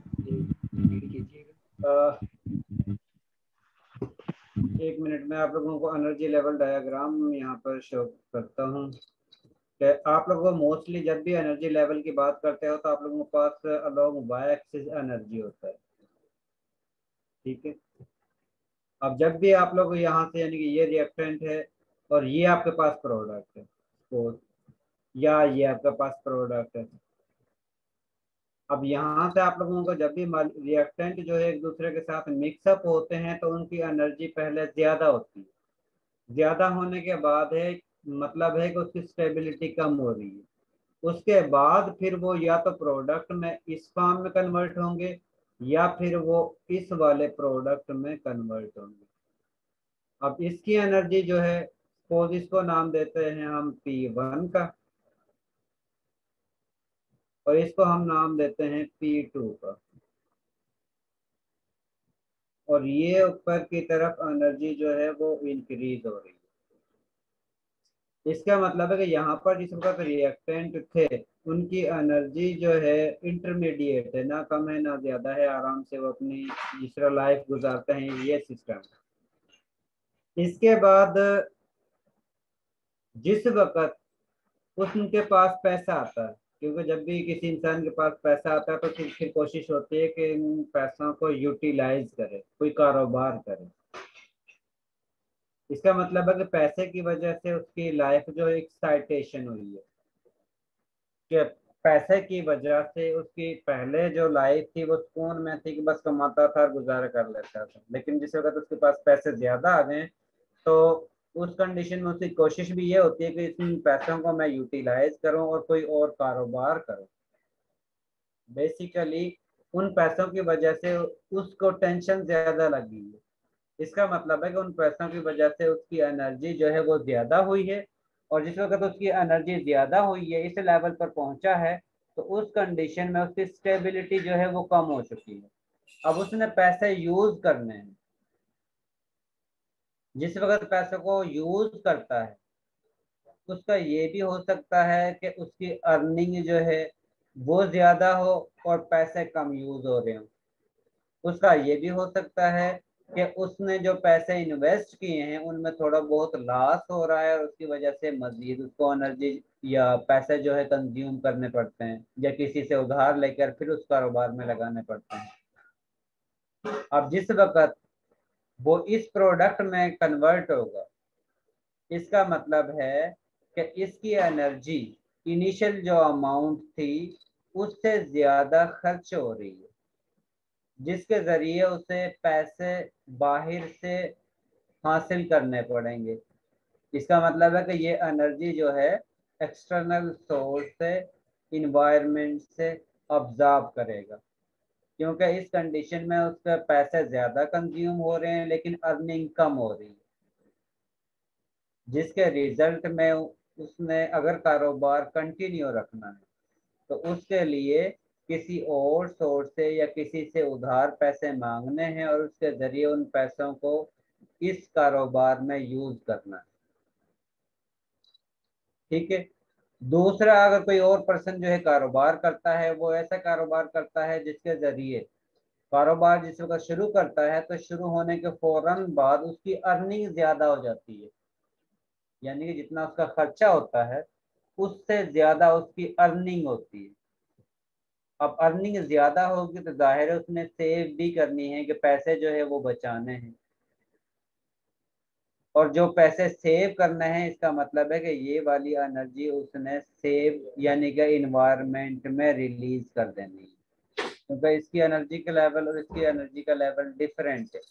एक मिनट में आप लोगों को एनर्जी लेवल डायग्राम यहाँ पर शो करता हूँ कि आप लोगों को मोस्टली जब भी एनर्जी लेवल की बात करते हो तो आप लोगों के पास अलोंग वाई एक्सिस एनर्जी होता है, ठीक है। अब जब भी आप लोग यहाँ से यानी कि ये रिएक्टेंट है और ये आपके पास प्रोडक्ट है तो, या ये आपके पास प्रोडक्ट है। अब यहाँ से आप लोगों को जब भी रिएक्टेंट जो है एक दूसरे के साथ मिक्सअप होते हैं तो उनकी एनर्जी पहले ज्यादा होती है। ज्यादा होने के बाद है मतलब है कि उसकी स्टेबिलिटी कम हो रही है। उसके बाद फिर वो या तो प्रोडक्ट में इस फॉर्म में कन्वर्ट होंगे या फिर वो इस वाले प्रोडक्ट में कन्वर्ट होंगे। अब इसकी एनर्जी जो है सपोज इसको नाम देते हैं हम P1 का और इसको हम नाम देते हैं P2 का। और ये ऊपर की तरफ एनर्जी जो है वो इंक्रीज हो रही है। इसका मतलब है कि यहाँ पर जिस वक्त रिएक्टेंट थे उनकी एनर्जी जो है इंटरमीडिएट है, ना कम है ना ज्यादा है, आराम से वो अपनी जिस तरह लाइफ गुजारते हैं ये सिस्टम। इसके बाद जिस वक्त उनके पास पैसा आता है, क्योंकि जब भी किसी इंसान के पास पैसा आता है तो फिर कोशिश होती है कि इन पैसों को यूटिलाइज करे, कोई कारोबार करे। इसका मतलब है कि पैसे की वजह से उसकी लाइफ जो एक्साइटेशन हुई है, कि पैसे की वजह से उसकी पहले जो लाइफ थी वो सुकून में थी कि बस कमाता था और गुजारा कर लेता था। लेकिन जिस वक्त उसके पास पैसे ज्यादा आ गए तो उस कंडीशन में उसकी कोशिश भी ये होती है कि इन पैसों को मैं यूटिलाइज करूं और कोई और कारोबार करूं। बेसिकली उन पैसों की वजह से उसको टेंशन ज्यादा लगी है। इसका मतलब है कि उन पैसों की वजह से उसकी एनर्जी जो है वो ज्यादा हुई है। और जिस वक्त उसकी एनर्जी ज्यादा हुई है, इस लेवल पर पहुंचा है, तो उस कंडीशन में उसकी स्टेबिलिटी जो है वो कम हो चुकी है। अब उसने पैसे यूज करने हैं। जिस वक्त पैसों को यूज करता है उसका ये भी हो सकता है कि उसकी अर्निंग जो है वो ज्यादा हो और पैसे कम यूज हो रहे हो। उसका ये भी हो सकता है कि उसने जो पैसे इन्वेस्ट किए हैं उनमें थोड़ा बहुत लॉस हो रहा है और उसकी वजह से मजीद उसको एनर्जी या पैसे जो है कंज्यूम करने पड़ते हैं या किसी से उधार लेकर फिर उस कारोबार में लगाने पड़ते हैं। अब जिस वक्त वो इस प्रोडक्ट में कन्वर्ट होगा, इसका मतलब है कि इसकी एनर्जी इनिशियल जो अमाउंट थी उससे ज्यादा खर्च हो रही है, जिसके जरिए उसे पैसे बाहर से हासिल करने पड़ेंगे। इसका मतलब है कि ये एनर्जी जो है एक्सटर्नल सोर्स से, इन्वायरमेंट से ऑब्जर्व करेगा, क्योंकि इस कंडीशन में उसके पैसे ज्यादा कंज्यूम हो रहे हैं लेकिन अर्निंग कम हो रही है, जिसके रिजल्ट में उसने अगर कारोबार कंटिन्यू रखना है तो उसके लिए किसी और सोर्स से या किसी से उधार पैसे मांगने हैं और उसके जरिए उन पैसों को इस कारोबार में यूज करना है। ठीक है। दूसरा, अगर कोई और पर्सन जो है कारोबार करता है, वो ऐसा कारोबार करता है जिसके जरिए कारोबार जिस वक्त शुरू करता है तो शुरू होने के फौरन बाद उसकी अर्निंग ज्यादा हो जाती है, यानी कि जितना उसका खर्चा होता है उससे ज्यादा उसकी अर्निंग होती है। अब अर्निंग ज्यादा होगी तो जाहिर है उसने सेव भी करनी है कि पैसे जो है वो बचाने हैं, और जो पैसे सेव करने हैं इसका मतलब है कि ये वाली एनर्जी उसने सेव यानी कि इन्वायरमेंट में रिलीज कर देनी है, क्योंकि इसकी एनर्जी का लेवल और इसकी एनर्जी का लेवल डिफरेंट है।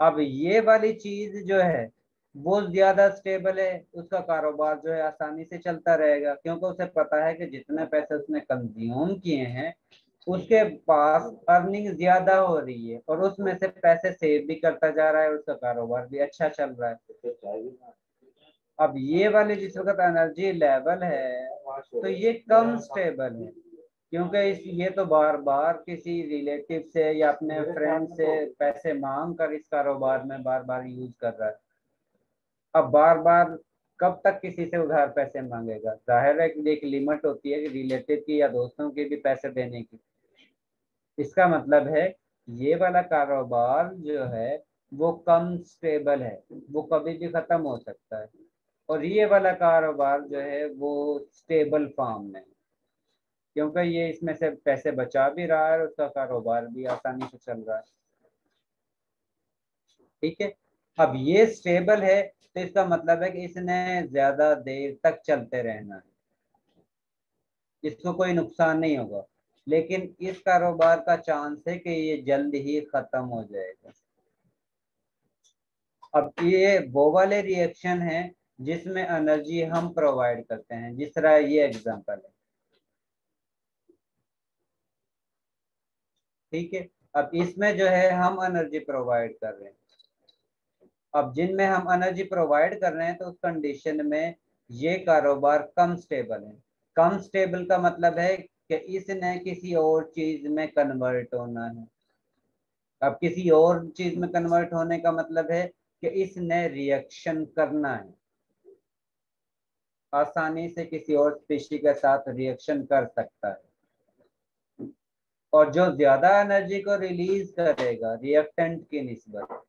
अब ये वाली चीज जो है वो ज्यादा स्टेबल है, उसका कारोबार जो है आसानी से चलता रहेगा, क्योंकि उसे पता है कि जितने पैसे उसने कंज्यूम किए हैं उसके पास अर्निंग ज्यादा हो रही है और उसमें से पैसे सेव भी करता जा रहा है, उसका कारोबार भी अच्छा चल रहा है। अब ये वाले जिस वक्त एनर्जी लेवल है तो ये कम स्टेबल है, क्योंकि ये तो बार बार किसी रिलेटिव से या अपने फ्रेंड से पैसे मांग कर इस कारोबार में बार बार यूज कर रहा है। अब बार बार कब तक किसी से उधार पैसे मांगेगा? जाहिर है कि एक लिमिट होती है कि रिलेटिव की या दोस्तों की भी पैसे देने की। इसका मतलब है ये वाला कारोबार जो है वो कम स्टेबल है, वो कभी भी खत्म हो सकता है। और ये वाला कारोबार जो है वो स्टेबल फॉर्म में, क्योंकि ये इसमें से पैसे बचा भी रहा है और उसका कारोबार भी आसानी से चल रहा है। ठीक है, अब ये स्टेबल है तो इसका मतलब है कि इसने ज्यादा देर तक चलते रहना है, इसको कोई नुकसान नहीं होगा। लेकिन इस कारोबार का चांस है कि ये जल्द ही खत्म हो जाएगा। अब ये वो वाले रिएक्शन है जिसमें एनर्जी हम प्रोवाइड करते हैं, जिस तरह ये एग्जांपल है। ठीक है, अब इसमें जो है हम एनर्जी प्रोवाइड कर रहे हैं। अब जिनमें हम एनर्जी प्रोवाइड कर रहे हैं तो उस कंडीशन में ये कारोबार कम स्टेबल है। कम स्टेबल का मतलब है कि इसने किसी और चीज में कन्वर्ट होना है। अब किसी और चीज में कन्वर्ट होने का मतलब है कि इसने रिएक्शन करना है, आसानी से किसी और स्पीशी के साथ रिएक्शन कर सकता है। और जो ज्यादा एनर्जी को रिलीज करेगा रिएक्टेंट की निस्बत,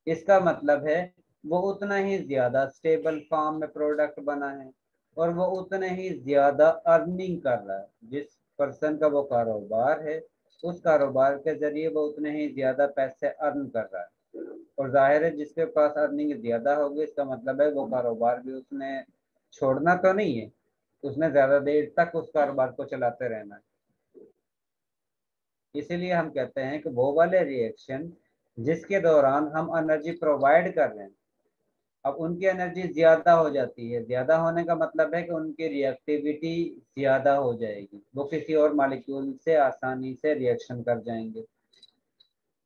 इसका मतलब है वो उतना ही ज्यादा स्टेबल फॉर्म में प्रोडक्ट बना है और वो उतने ही ज्यादा अर्निंग कर रहा है। जिस पर्सन का वो कारोबार है उस कारोबार के जरिए वो उतने ही ज्यादा पैसे अर्न कर रहा है। और जाहिर है जिसके पास अर्निंग ज्यादा होगी इसका मतलब है वो कारोबार भी उसने छोड़ना तो नहीं है, उसने ज्यादा देर तक उस कारोबार को चलाते रहना है। इसीलिए हम कहते हैं कि वो वाले रिएक्शन जिसके दौरान हम एनर्जी प्रोवाइड कर रहे हैं, अब उनकी एनर्जी ज्यादा हो जाती है। ज्यादा होने का मतलब है कि उनकी रिएक्टिविटी ज्यादा हो जाएगी, वो किसी और मॉलिक्यूल से आसानी से रिएक्शन कर जाएंगे।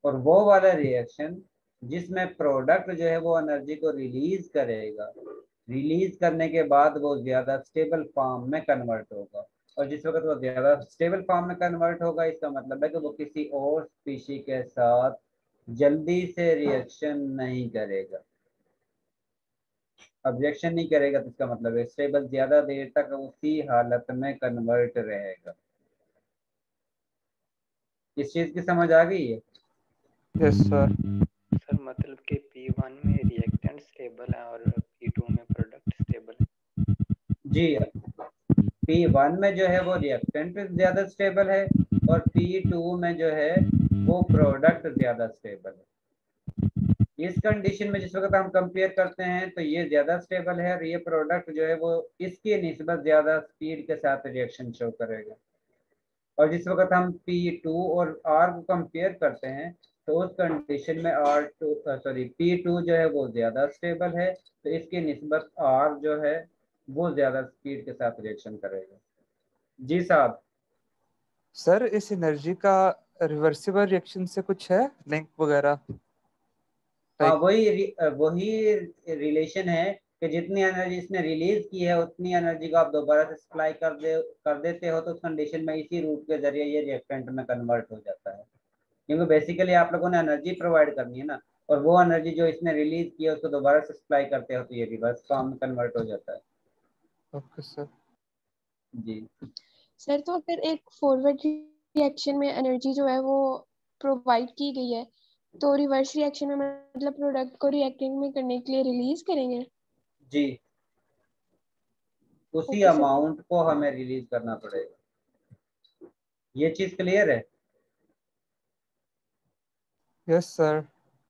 और वो वाला रिएक्शन जिसमें प्रोडक्ट जो है वो एनर्जी को रिलीज करेगा, रिलीज करने के बाद वो ज्यादा स्टेबल फॉर्म में कन्वर्ट होगा। और जिस वक्त वो ज्यादा स्टेबल फॉर्म में कन्वर्ट होगा इसका मतलब है कि वो किसी और स्पीशी के साथ जल्दी से रिएक्शन नहीं करेगा। ऑब्जेक्शन नहीं करेगा तो इसका मतलब है स्टेबल ज्यादा देर तक उसी हालत में कन्वर्ट रहेगा। इस चीज की समझ आ गई है? Yes sir. सर मतलब कि P1 में रिएक्टेंट स्टेबल है और P2 में प्रोडक्ट स्टेबल है। जी, P1 में जो है वो रिएक्टेंट ज्यादा स्टेबल है और P2 में जो है वो प्रोडक्ट ज्यादा स्टेबल है। इस कंडीशन में जिस वक्त हम कंपेयर करते हैं तो ये ज्यादा स्टेबल है और ये प्रोडक्ट जो है वो इसकी निस्बत ज्यादा स्पीड के साथ रिएक्शन शो करेगा। और जिस वक्त हम P2 और R को कंपेयर करते हैं तो उस कंडीशन में P2 जो है वो ज्यादा स्टेबल है तो इसकी निस्बत R जो है वो ज्यादा स्पीड के साथ रिएक्शन करेगा। जी साहब। सर इस एनर्जी का रिवर्सिबल रिएक्शन से कुछ है लिंक वगैरह? हाँ, लाइक वही रिलेशन है कि जितनी एनर्जी इसने रिलीज की है उतनी एनर्जी को आप दोबारा से सप्लाई कर देते हो तो उस कंडीशन में इसी रूट के जरिए ये रिएक्टेंट में कन्वर्ट हो जाता है। क्योंकि बेसिकली आप लोगों ने एनर्जी प्रोवाइड करनी है ना, और वो एनर्जी जो इसने रिलीज की है उसको दोबारा से सप्लाई करते हो तो ये रिवर्स फॉर्म में कन्वर्ट हो जाता है। Okay sir. जी सर तो अगर एक फॉरवर्ड रिएक्शन में एनर्जी जो है वो प्रोवाइड की गई है तो रिवर्स रिएक्शन में मतलब प्रोडक्ट को रिएक्टेंट में करने के लिए रिलीज करेंगे? जी, उसी ओके सर। अमाउंट को हमें रिलीज करना पड़ेगा। ये चीज क्लियर है? Yes sir.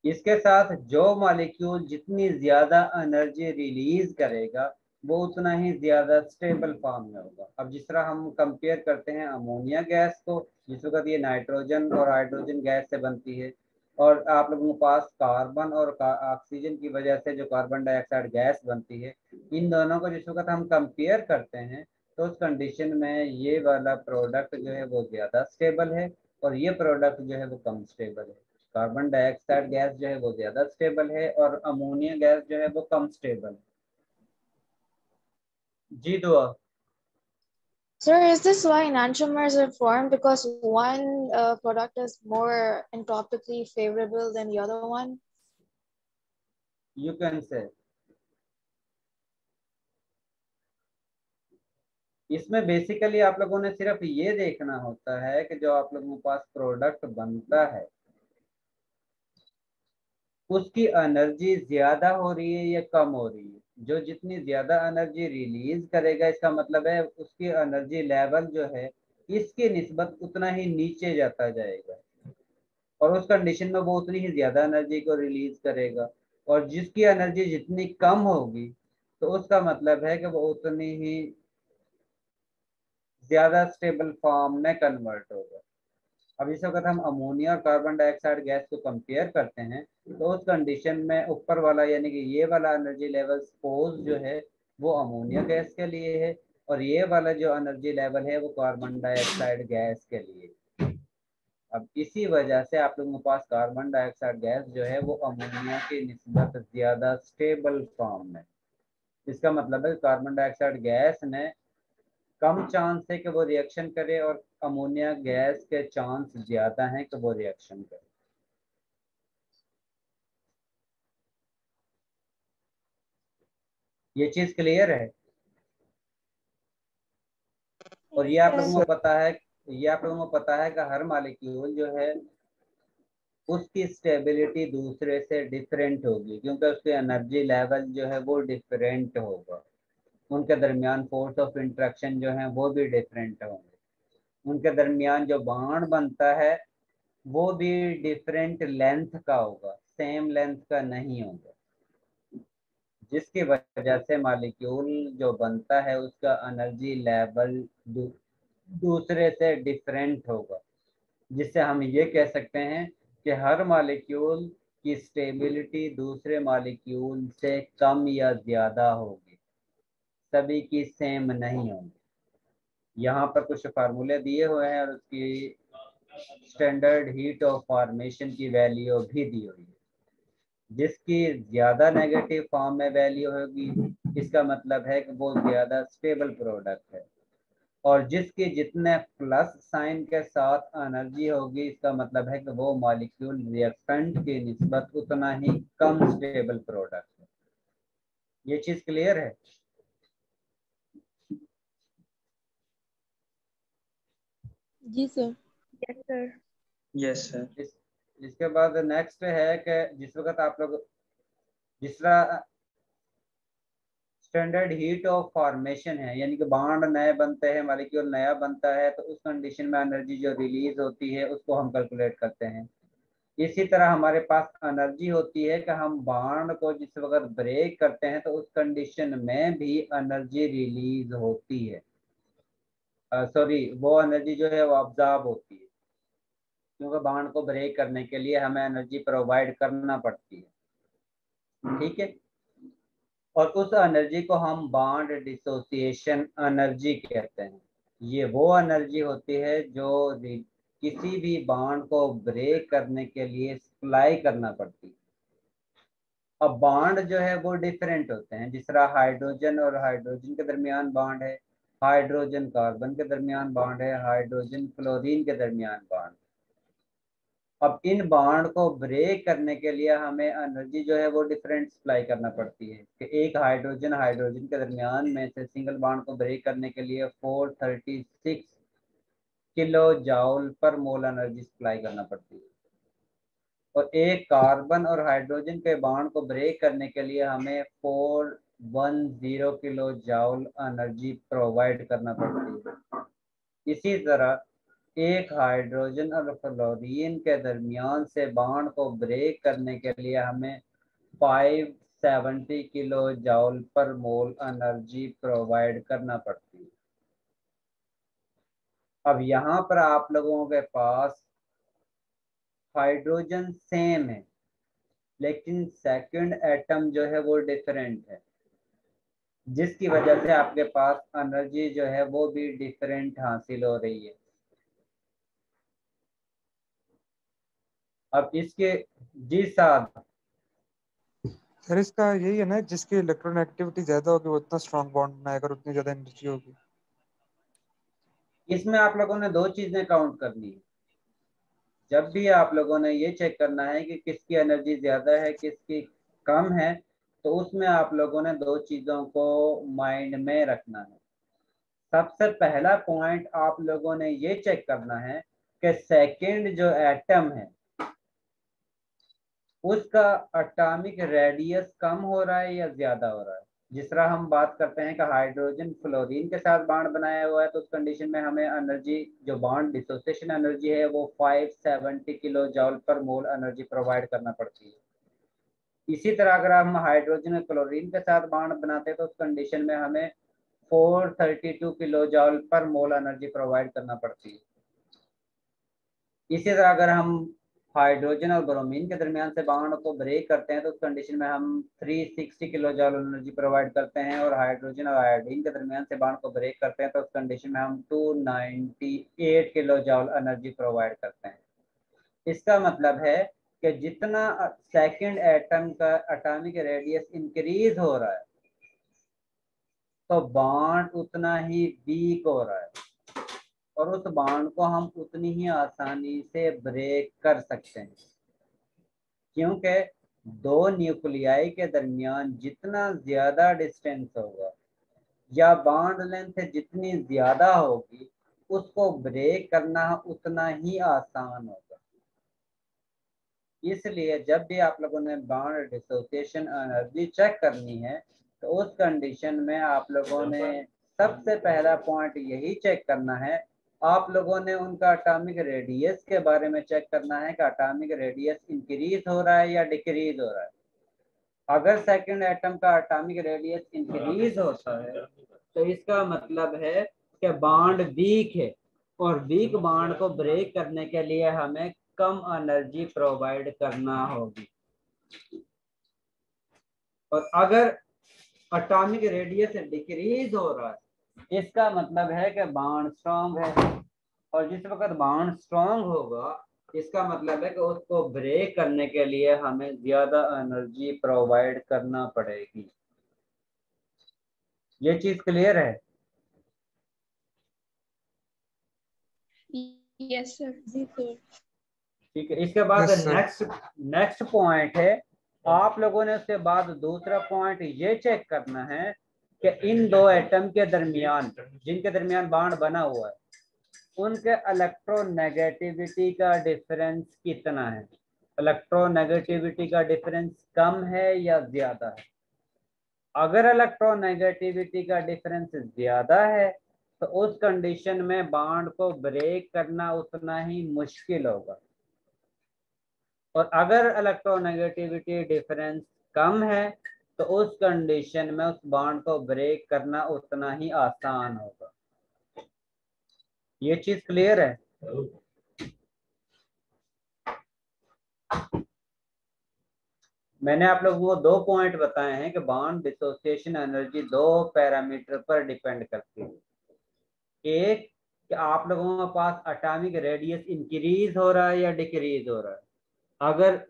इसके साथ जो मॉलिक्यूल जितनी ज्यादा एनर्जी रिलीज करेगा वो उतना ही ज्यादा स्टेबल फॉर्म में होगा। अब जिस तरह हम कंपेयर करते हैं अमोनिया गैस को, जिस वक्त ये नाइट्रोजन और हाइड्रोजन गैस से बनती है, और आप लोगों के पास कार्बन और ऑक्सीजन की वजह से जो कार्बन डाइऑक्साइड गैस बनती है, इन दोनों को जिस वक्त हम कंपेयर करते हैं तो उस कंडीशन में ये वाला प्रोडक्ट जो है वो ज़्यादा स्टेबल है और ये प्रोडक्ट जो है वो कम स्टेबल है। कार्बन डाइऑक्साइड गैस जो है वो ज़्यादा स्टेबल है और अमोनिया गैस जो है वो कम स्टेबल है। जी दुआ। Sir, is this why enantiomers are formed? Because one product is more entropically favorable than the other one? You can say. इसमें बेसिकली आप लोगों ने सिर्फ ये देखना होता है कि जो आप लोगों के पास प्रोडक्ट बनता है उसकी एनर्जी ज्यादा हो रही है या कम हो रही है। जो जितनी ज्यादा एनर्जी रिलीज करेगा इसका मतलब है उसकी एनर्जी लेवल जो है इसके निस्बत उतना ही नीचे जाता जाएगा और उस कंडीशन में वो उतनी ही ज्यादा एनर्जी को रिलीज करेगा और जिसकी एनर्जी जितनी कम होगी तो उसका मतलब है कि वो उतनी ही ज्यादा स्टेबल फॉर्म में कन्वर्ट होगा। अब इस वक्त हम अमोनिया और कार्बन डाइऑक्साइड गैस को कंपेयर करते हैं तो उस कंडीशन में ऊपर वाला यानी कि ये वाला एनर्जी लेवल सपोज जो है वो अमोनिया गैस के लिए है और ये वाला जो एनर्जी लेवल है वो कार्बन डाइऑक्साइड गैस के लिए। अब इसी वजह से आप लोगों के पास कार्बन डाइऑक्साइड गैस जो है वो अमोनिया की निस्बत ज्यादा स्टेबल फॉर्म में। इसका मतलब है कार्बन डाइऑक्साइड गैस ने कम चांस है कि वो रिएक्शन करे और अमोनिया गैस के चांस ज्यादा हैं कि वो रिएक्शन करे। ये चीज क्लियर है और ये आप लोगों को पता है कि हर मॉलिक्यूल जो है उसकी स्टेबिलिटी दूसरे से डिफरेंट होगी क्योंकि उसके एनर्जी लेवल जो है वो डिफरेंट होगा। उनके दरमियान फोर्स ऑफ इंट्रैक्शन जो है वो भी डिफरेंट होंगे। उनके दरमियान जो बॉन्ड बनता है वो भी डिफरेंट लेंथ का होगा, सेम लेंथ का नहीं होगा, जिसकी वजह से मॉलिक्यूल जो बनता है उसका एनर्जी लेवल दूसरे से डिफरेंट होगा, जिससे हम ये कह सकते हैं कि हर मॉलिक्यूल की स्टेबिलिटी दूसरे मॉलिक्यूल से कम या ज़्यादा होगी, सभी की सेम नहीं होगी। यहाँ पर कुछ फार्मूले दिए हुए हैं और उसकी स्टैंडर्ड हीट ऑफ फॉर्मेशन की वैल्यू भी दी हुई है। जिसकी ज़्यादा नेगेटिव फॉर्म में वैल्यू होगी इसका मतलब है कि वो ज़्यादा स्टेबल प्रोडक्ट है और जिसकी जितने प्लस साइन के साथ एनर्जी होगी इसका मतलब है कि वो मॉलिक्यूल रिएक्टेंट की निस्बत उतना ही कम स्टेबल प्रोडक्ट है। ये चीज़ क्लियर है? जी sir. Yes sir. Yes sir. इसके बाद नेक्स्ट है कि जिस वक्त आप लोग जिस तरह स्टैंडर्ड हीट ऑफ फॉर्मेशन है यानी कि बॉन्ड नए बनते हैं, मॉलिक्यूल नया बनता है तो उस कंडीशन में एनर्जी जो रिलीज होती है उसको हम कैलकुलेट करते हैं। इसी तरह हमारे पास एनर्जी होती है कि हम बॉन्ड को जिस वक्त ब्रेक करते हैं तो उस कंडीशन में भी एनर्जी रिलीज होती है, सॉरी वो एनर्जी जो है वो ऑब्जॉर्ब होती है क्योंकि बॉन्ड को ब्रेक करने के लिए हमें एनर्जी प्रोवाइड करना पड़ती है। ठीक है, और उस एनर्जी को हम बॉन्ड डिसोसिएशन एनर्जी कहते हैं। ये वो एनर्जी होती है जो किसी भी बॉन्ड को ब्रेक करने के लिए सप्लाई करना पड़ती है। अब बॉन्ड जो है वो डिफरेंट होते हैं, जिस तरह हाइड्रोजन और हाइड्रोजन के दरमियान बॉन्ड है, हाइड्रोजन कार्बन के दरमियान बॉन्ड है, हाइड्रोजन क्लोरीन के दरमियान बॉन्ड। अब इन बॉन्ड को ब्रेक करने के लिए हमें एनर्जी जो है वो डिफरेंट सप्लाई करना पड़ती है कि एक हाइड्रोजन हाइड्रोजन के दरमियान में से सिंगल बॉन्ड को ब्रेक करने के लिए 436 किलो जूल पर मोल एनर्जी सप्लाई करना पड़ती है और एक कार्बन और हाइड्रोजन के बॉन्ड को ब्रेक करने के लिए हमें 410 किलो जूल एनर्जी प्रोवाइड करना पड़ती है। इसी तरह एक हाइड्रोजन और फ्लोरीन के दरमियान से बॉन्ड को ब्रेक करने के लिए हमें 570 किलो जूल पर मोल एनर्जी प्रोवाइड करना पड़ती है। अब यहाँ पर आप लोगों के पास हाइड्रोजन सेम है लेकिन सेकंड एटम जो है वो डिफरेंट है। जिसकी वजह से आपके पास एनर्जी जो है वो भी डिफरेंट हासिल हो रही है। अब इसके जी साहब, सर इसका यही है ना, जिसकी इलेक्ट्रोनेगेटिविटी ज्यादा होगी वो उतना स्ट्रॉन्ग बॉन्ड बनाएगा और उतनी ज्यादा एनर्जी होगी। इसमें आप लोगों ने दो चीजें काउंट करनी है। जब भी आप लोगों ने ये चेक करना है कि किसकी एनर्जी ज्यादा है किसकी कम है, तो उसमें आप लोगों ने दो चीजों को माइंड में रखना है। सबसे पहला पॉइंट आप लोगों ने ये चेक करना है कि सेकंड जो एटम है उसका एटॉमिक रेडियस कम हो रहा है या ज्यादा हो रहा है। जिस तरह हम बात करते हैं कि हाइड्रोजन फ्लोरीन के साथ बॉन्ड बनाया हुआ है, तो उस कंडीशन में हमें एनर्जी जो बॉन्ड डिसोसिएशन एनर्जी है वो 570 किलो जॉल पर मोल एनर्जी प्रोवाइड करना पड़ती है। इसी तरह अगर हम हाइड्रोजन क्लोरीन के साथ बॉन्ड बनाते हैं तो उस कंडीशन में हमें 432 किलो जॉल पर मोल एनर्जी प्रोवाइड करना पड़ती है। इसी तरह अगर हम हाइड्रोजन और ब्रोमीन के दरमियान से बॉन्ड को ब्रेक करते हैं तो उस कंडीशन में हम 360 किलो जॉल एनर्जी प्रोवाइड करते हैं, और हाइड्रोजन और आयोडीन के दरमियान से बॉन्ड को ब्रेक करते हैं तो उस कंडीशन में हम 298 किलो जॉल एनर्जी प्रोवाइड करते हैं। इसका मतलब है कि जितना सेकंड एटम का एटॉमिक रेडियस इंक्रीज हो रहा है तो बॉन्ड उतना ही वीक हो रहा है, और उस बॉन्ड को हम उतनी ही आसानी से ब्रेक कर सकते हैं, क्योंकि दो न्यूक्लियाई के दरमियान जितना ज्यादा डिस्टेंस होगा या बॉन्ड लेंथ जितनी ज्यादा होगी उसको ब्रेक करना उतना ही आसान होगा। इसलिए जब भी आप लोगों ने बॉन्ड डिसोसिएशन एनर्जी चेक करनी है तो उस कंडीशन में आप लोगों ने सबसे पहला पॉइंट यही चेक करना है, आप लोगों ने उनका एटॉमिक रेडियस के बारे में चेक करना है कि एटॉमिक रेडियस इंक्रीज हो रहा है या डिक्रीज हो रहा है। अगर सेकंड एटम का एटॉमिक रेडियस इंक्रीज होता है तो इसका मतलब है कि बॉन्ड वीक है, और वीक बॉन्ड को ब्रेक करने के लिए हमें कम एनर्जी प्रोवाइड करना होगी। और अगर एटॉमिक रेडियस डिक्रीज हो रहा है इसका मतलब है कि बॉन्ड स्ट्रांग है, और जिस वक्त बॉन्ड स्ट्रांग होगा इसका मतलब है कि उसको ब्रेक करने के लिए हमें ज्यादा एनर्जी प्रोवाइड करना पड़ेगी। ये चीज क्लियर है? Yes sir. जी सर। ठीक है। इसके बाद Yes, sir. नेक्स्ट पॉइंट है, आप लोगों ने उसके बाद दूसरा पॉइंट ये चेक करना है कि इन दो एटम के दरमियान जिनके दरमियान बॉन्ड बना हुआ है उनके इलेक्ट्रोनेगेटिविटी का डिफरेंस कितना है। इलेक्ट्रोनेगेटिविटी का डिफरेंस कम है या ज्यादा है। अगर इलेक्ट्रोनेगेटिविटी का डिफरेंस ज्यादा है तो उस कंडीशन में बॉन्ड को ब्रेक करना उतना ही मुश्किल होगा, और अगर इलेक्ट्रोनेगेटिविटी डिफरेंस कम है तो उस कंडीशन में उस बॉन्ड को ब्रेक करना उतना ही आसान होगा। ये चीज क्लियर है? मैंने आप लोगों को दो पॉइंट बताए हैं कि बॉन्ड डिसोसिएशन एनर्जी दो पैरामीटर पर डिपेंड करती है। एक कि आप लोगों के पास एटॉमिक रेडियस इंक्रीज हो रहा है या डिक्रीज हो रहा है। अगर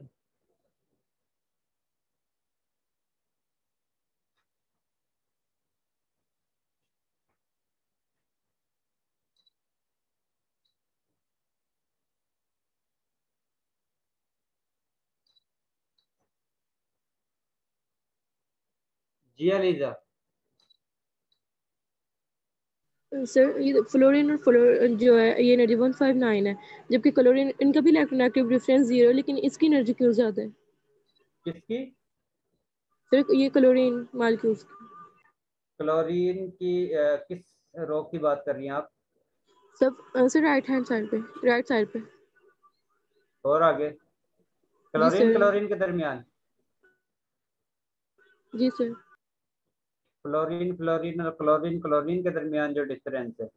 जी अलीजा, सर ये फ्लोरीन और जो है ये एनर्जी 159 है, जबकि क्लोरीन इनका भी इलेक्ट्रोनेगेटिव डिफरेंस 0 है, लेकिन इसकी एनर्जी क्यों ज्यादा है? किसकी? सर ये क्लोरीन मॉलिक्यूल्स की। क्लोरीन की किस रो की बात कर रही हैं आप? सब सर राइट हैंड साइड पे, राइट साइड पे। और आगे जी क्लोरीन सर। क्लोरीन के दरमियान, जी सर। फ्लोरीन फ्लोरीन और क्लोरीन क्लोरीन के दरमियान जो डिफरेंस है।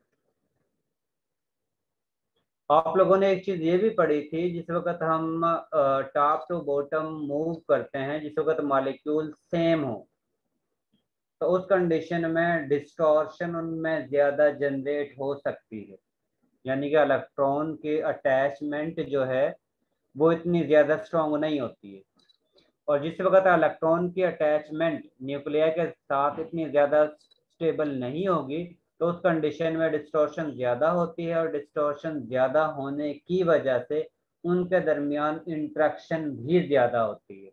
आप लोगों ने एक चीज ये भी पढ़ी थी, जिस वक्त हम टॉप टू बॉटम मूव करते हैं, जिस वक्त मॉलिक्यूल सेम हो तो उस कंडीशन में डिस्टॉर्शन उनमें ज़्यादा जनरेट हो सकती है, यानी कि इलेक्ट्रॉन की अटैचमेंट जो है वो इतनी ज़्यादा स्ट्रॉन्ग नहीं होती है। और जिस वक्त इलेक्ट्रॉन की अटैचमेंट न्यूक्लियर के साथ इतनी ज़्यादा स्टेबल नहीं होगी तो उस कंडीशन में डिस्टॉर्शन ज़्यादा होती है, और डिस्टॉर्शन ज़्यादा होने की वजह से उनके दरमियान इंट्रैक्शन भी ज़्यादा होती है।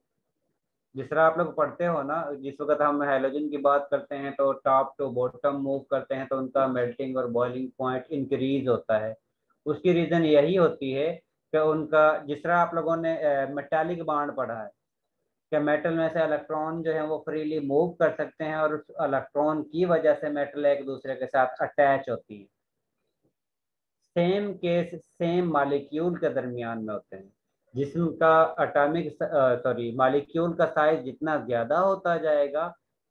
जिस तरह आप लोग पढ़ते हो ना, जिस वक्त हम हैलोजन की बात करते हैं तो टॉप टू बॉटम मूव करते हैं तो उनका मेल्टिंग और बॉइलिंग पॉइंट इंक्रीज होता है। उसकी रीज़न यही होती है कि उनका, जिस तरह आप लोगों ने मेटालिक बॉन्ड पढ़ा है कि मेटल में से इलेक्ट्रॉन जो है वो फ्रीली मूव कर सकते हैं, और उस इलेक्ट्रॉन की वजह से मेटल एक दूसरे के साथ अटैच होती है। सेम केस सेम मालिक्यूल के दरमियान में होते हैं। जिस्म का मालिक्यूल का साइज जितना ज्यादा होता जाएगा,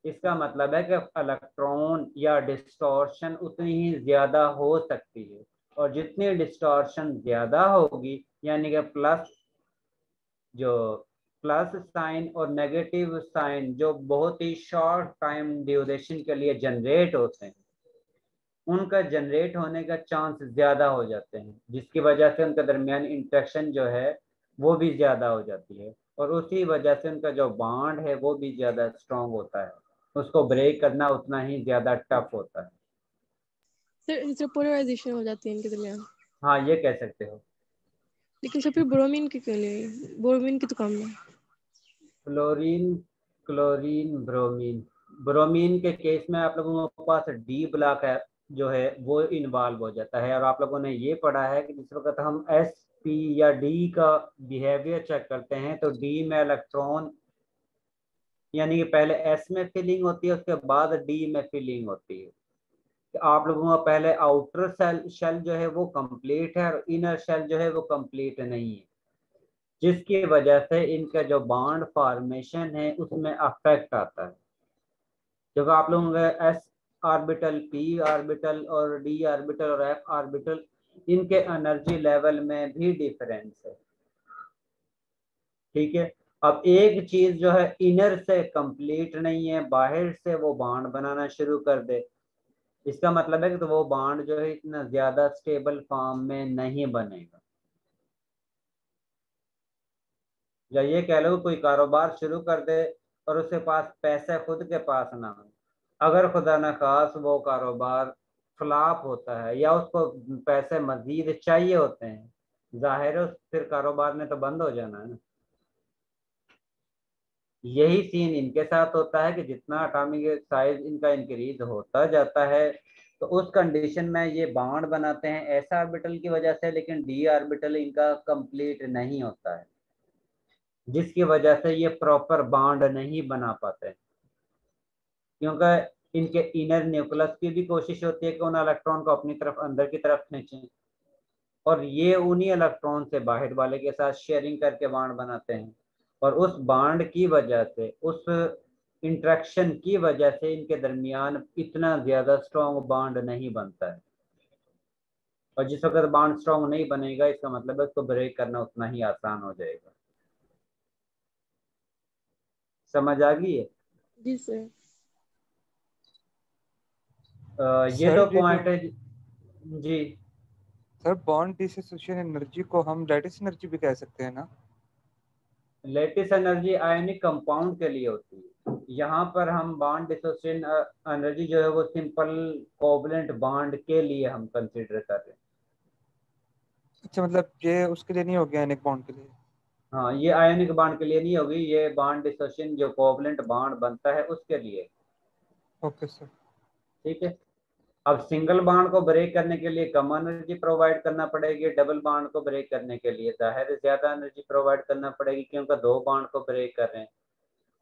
इसका मतलब है कि इलेक्ट्रॉन या डिस्टॉर्शन उतनी ही ज्यादा हो सकती है, और जितनी डिस्टॉर्शन ज्यादा होगी यानी कि प्लस साइन और नेगेटिव साइन जो बहुत ही शॉर्ट टाइम ड्यूरेशन के लिए जनरेट होते हैं, उनका जनरेट होने का चांस ज़्यादा हो जाते हैं, जिसकी वजह से उनके दरमियान इंट्रैक्शन जो है वो भी ज़्यादा हो जाती है, और उसी वजह से उनका जो बॉन्ड है वो भी ज़्यादा स्ट्रॉन्ग होता है। उसको ब्रेक करना उतना ही ज़्यादा टफ होता है। सर इस तरह पोलराइजेशन हो जाती है इनके दरमियान। हाँ, ये कह सकते हो। लेकिन सर फिर ब्रोमीन के क्यों नहीं, ब्रोमीन की तो कम है। फ्लोरीन, क्लोरीन, ब्रोमीन के केस में आप लोगों के पास डी ब्लॉक है जो है वो इन्वॉल्व हो जाता है, और आप लोगों ने ये पढ़ा है कि जिस वक्त हम एस पी या डी का बिहेवियर चेक करते हैं तो डी में इलेक्ट्रॉन यानी कि पहले एस में फिलिंग होती है, उसके बाद डी में फिलिंग होती है। तो आप लोगों का पहले आउटर शेल जो है वो कंप्लीट है और इनर शेल जो है वो कंप्लीट नहीं है, जिसकी वजह से इनका जो बॉन्ड फॉर्मेशन है उसमें अफेक्ट आता है। जब आप लोगों का एस ऑर्बिटल, पी ऑर्बिटल और डी ऑर्बिटल और एफ ऑर्बिटल, इनके एनर्जी लेवल में भी डिफरेंस है। ठीक है, अब एक चीज जो है इनर से कंप्लीट नहीं है, बाहर से वो बॉन्ड बनाना शुरू कर दे, इसका मतलब है कि तो वो बॉन्ड जो है इतना ज्यादा स्टेबल फॉर्म में नहीं बनेगा। या ये कह लो कोई कारोबार शुरू कर दे और उसके पास पैसे खुद के पास ना हो, अगर खुदा न खास वो कारोबार फ्लॉप होता है या उसको पैसे मजीद चाहिए होते हैं, जाहिर है फिर कारोबार ने तो बंद हो जाना है ना। यही सीन इनके साथ होता है कि जितना एटॉमिक साइज इनका इंक्रीज होता जाता है तो उस कंडीशन में ये बॉन्ड बनाते हैं एस ऑर्बिटल की वजह से, लेकिन डी ऑर्बिटल इनका कंप्लीट नहीं होता है, जिसकी वजह से ये प्रॉपर बॉन्ड नहीं बना पाते, क्योंकि इनके इनर न्यूक्लियस की भी कोशिश होती है कि उन इलेक्ट्रॉन को अपनी तरफ अंदर की तरफ खींचें, और ये उन्हीं इलेक्ट्रॉन से बाहर वाले के साथ शेयरिंग करके बॉन्ड बनाते हैं, और उस बॉन्ड की वजह से, उस इंट्रैक्शन की वजह से इनके दरमियान इतना ज़्यादा स्ट्रॉन्ग बॉन्ड नहीं बनता है। और जिस वक्त बॉन्ड स्ट्रॉन्ग नहीं बनेगा इसका मतलब है उसको ब्रेक करना उतना ही आसान हो जाएगा। समझ आ गई है? जी सर। ये तो पॉइंट है जी। सर बॉन्ड डिसोसिएशन एनर्जी को हम लैटिस एनर्जी भी कह सकते हैं ना? लैटिस एनर्जी आयनिक कंपाउंड के लिए होती है, यहाँ पर हम बॉन्ड डिसोसिएशन एनर्जी जो है वो सिंपल कोवलेंट बॉन्ड के लिए हम कंसीडर कर रहे हैं। अच्छा, मतलब ये उसके लिए नहीं हो गया आयनिक बॉन्ड के लिए? हाँ, ये आयनिक बॉन्ड के लिए नहीं होगी, ये बॉन्ड डिसोसिएशन जो कोवलेंट बॉन्ड बनता है उसके लिए। Okay sir. ठीक है, अब सिंगल बॉन्ड को ब्रेक करने के लिए कम एनर्जी प्रोवाइड करना पड़ेगी, डबल बॉन्ड को ब्रेक करने के लिए जाहिर ज्यादा एनर्जी प्रोवाइड करना पड़ेगी क्योंकि दो बॉन्ड को ब्रेक कर रहे हैं।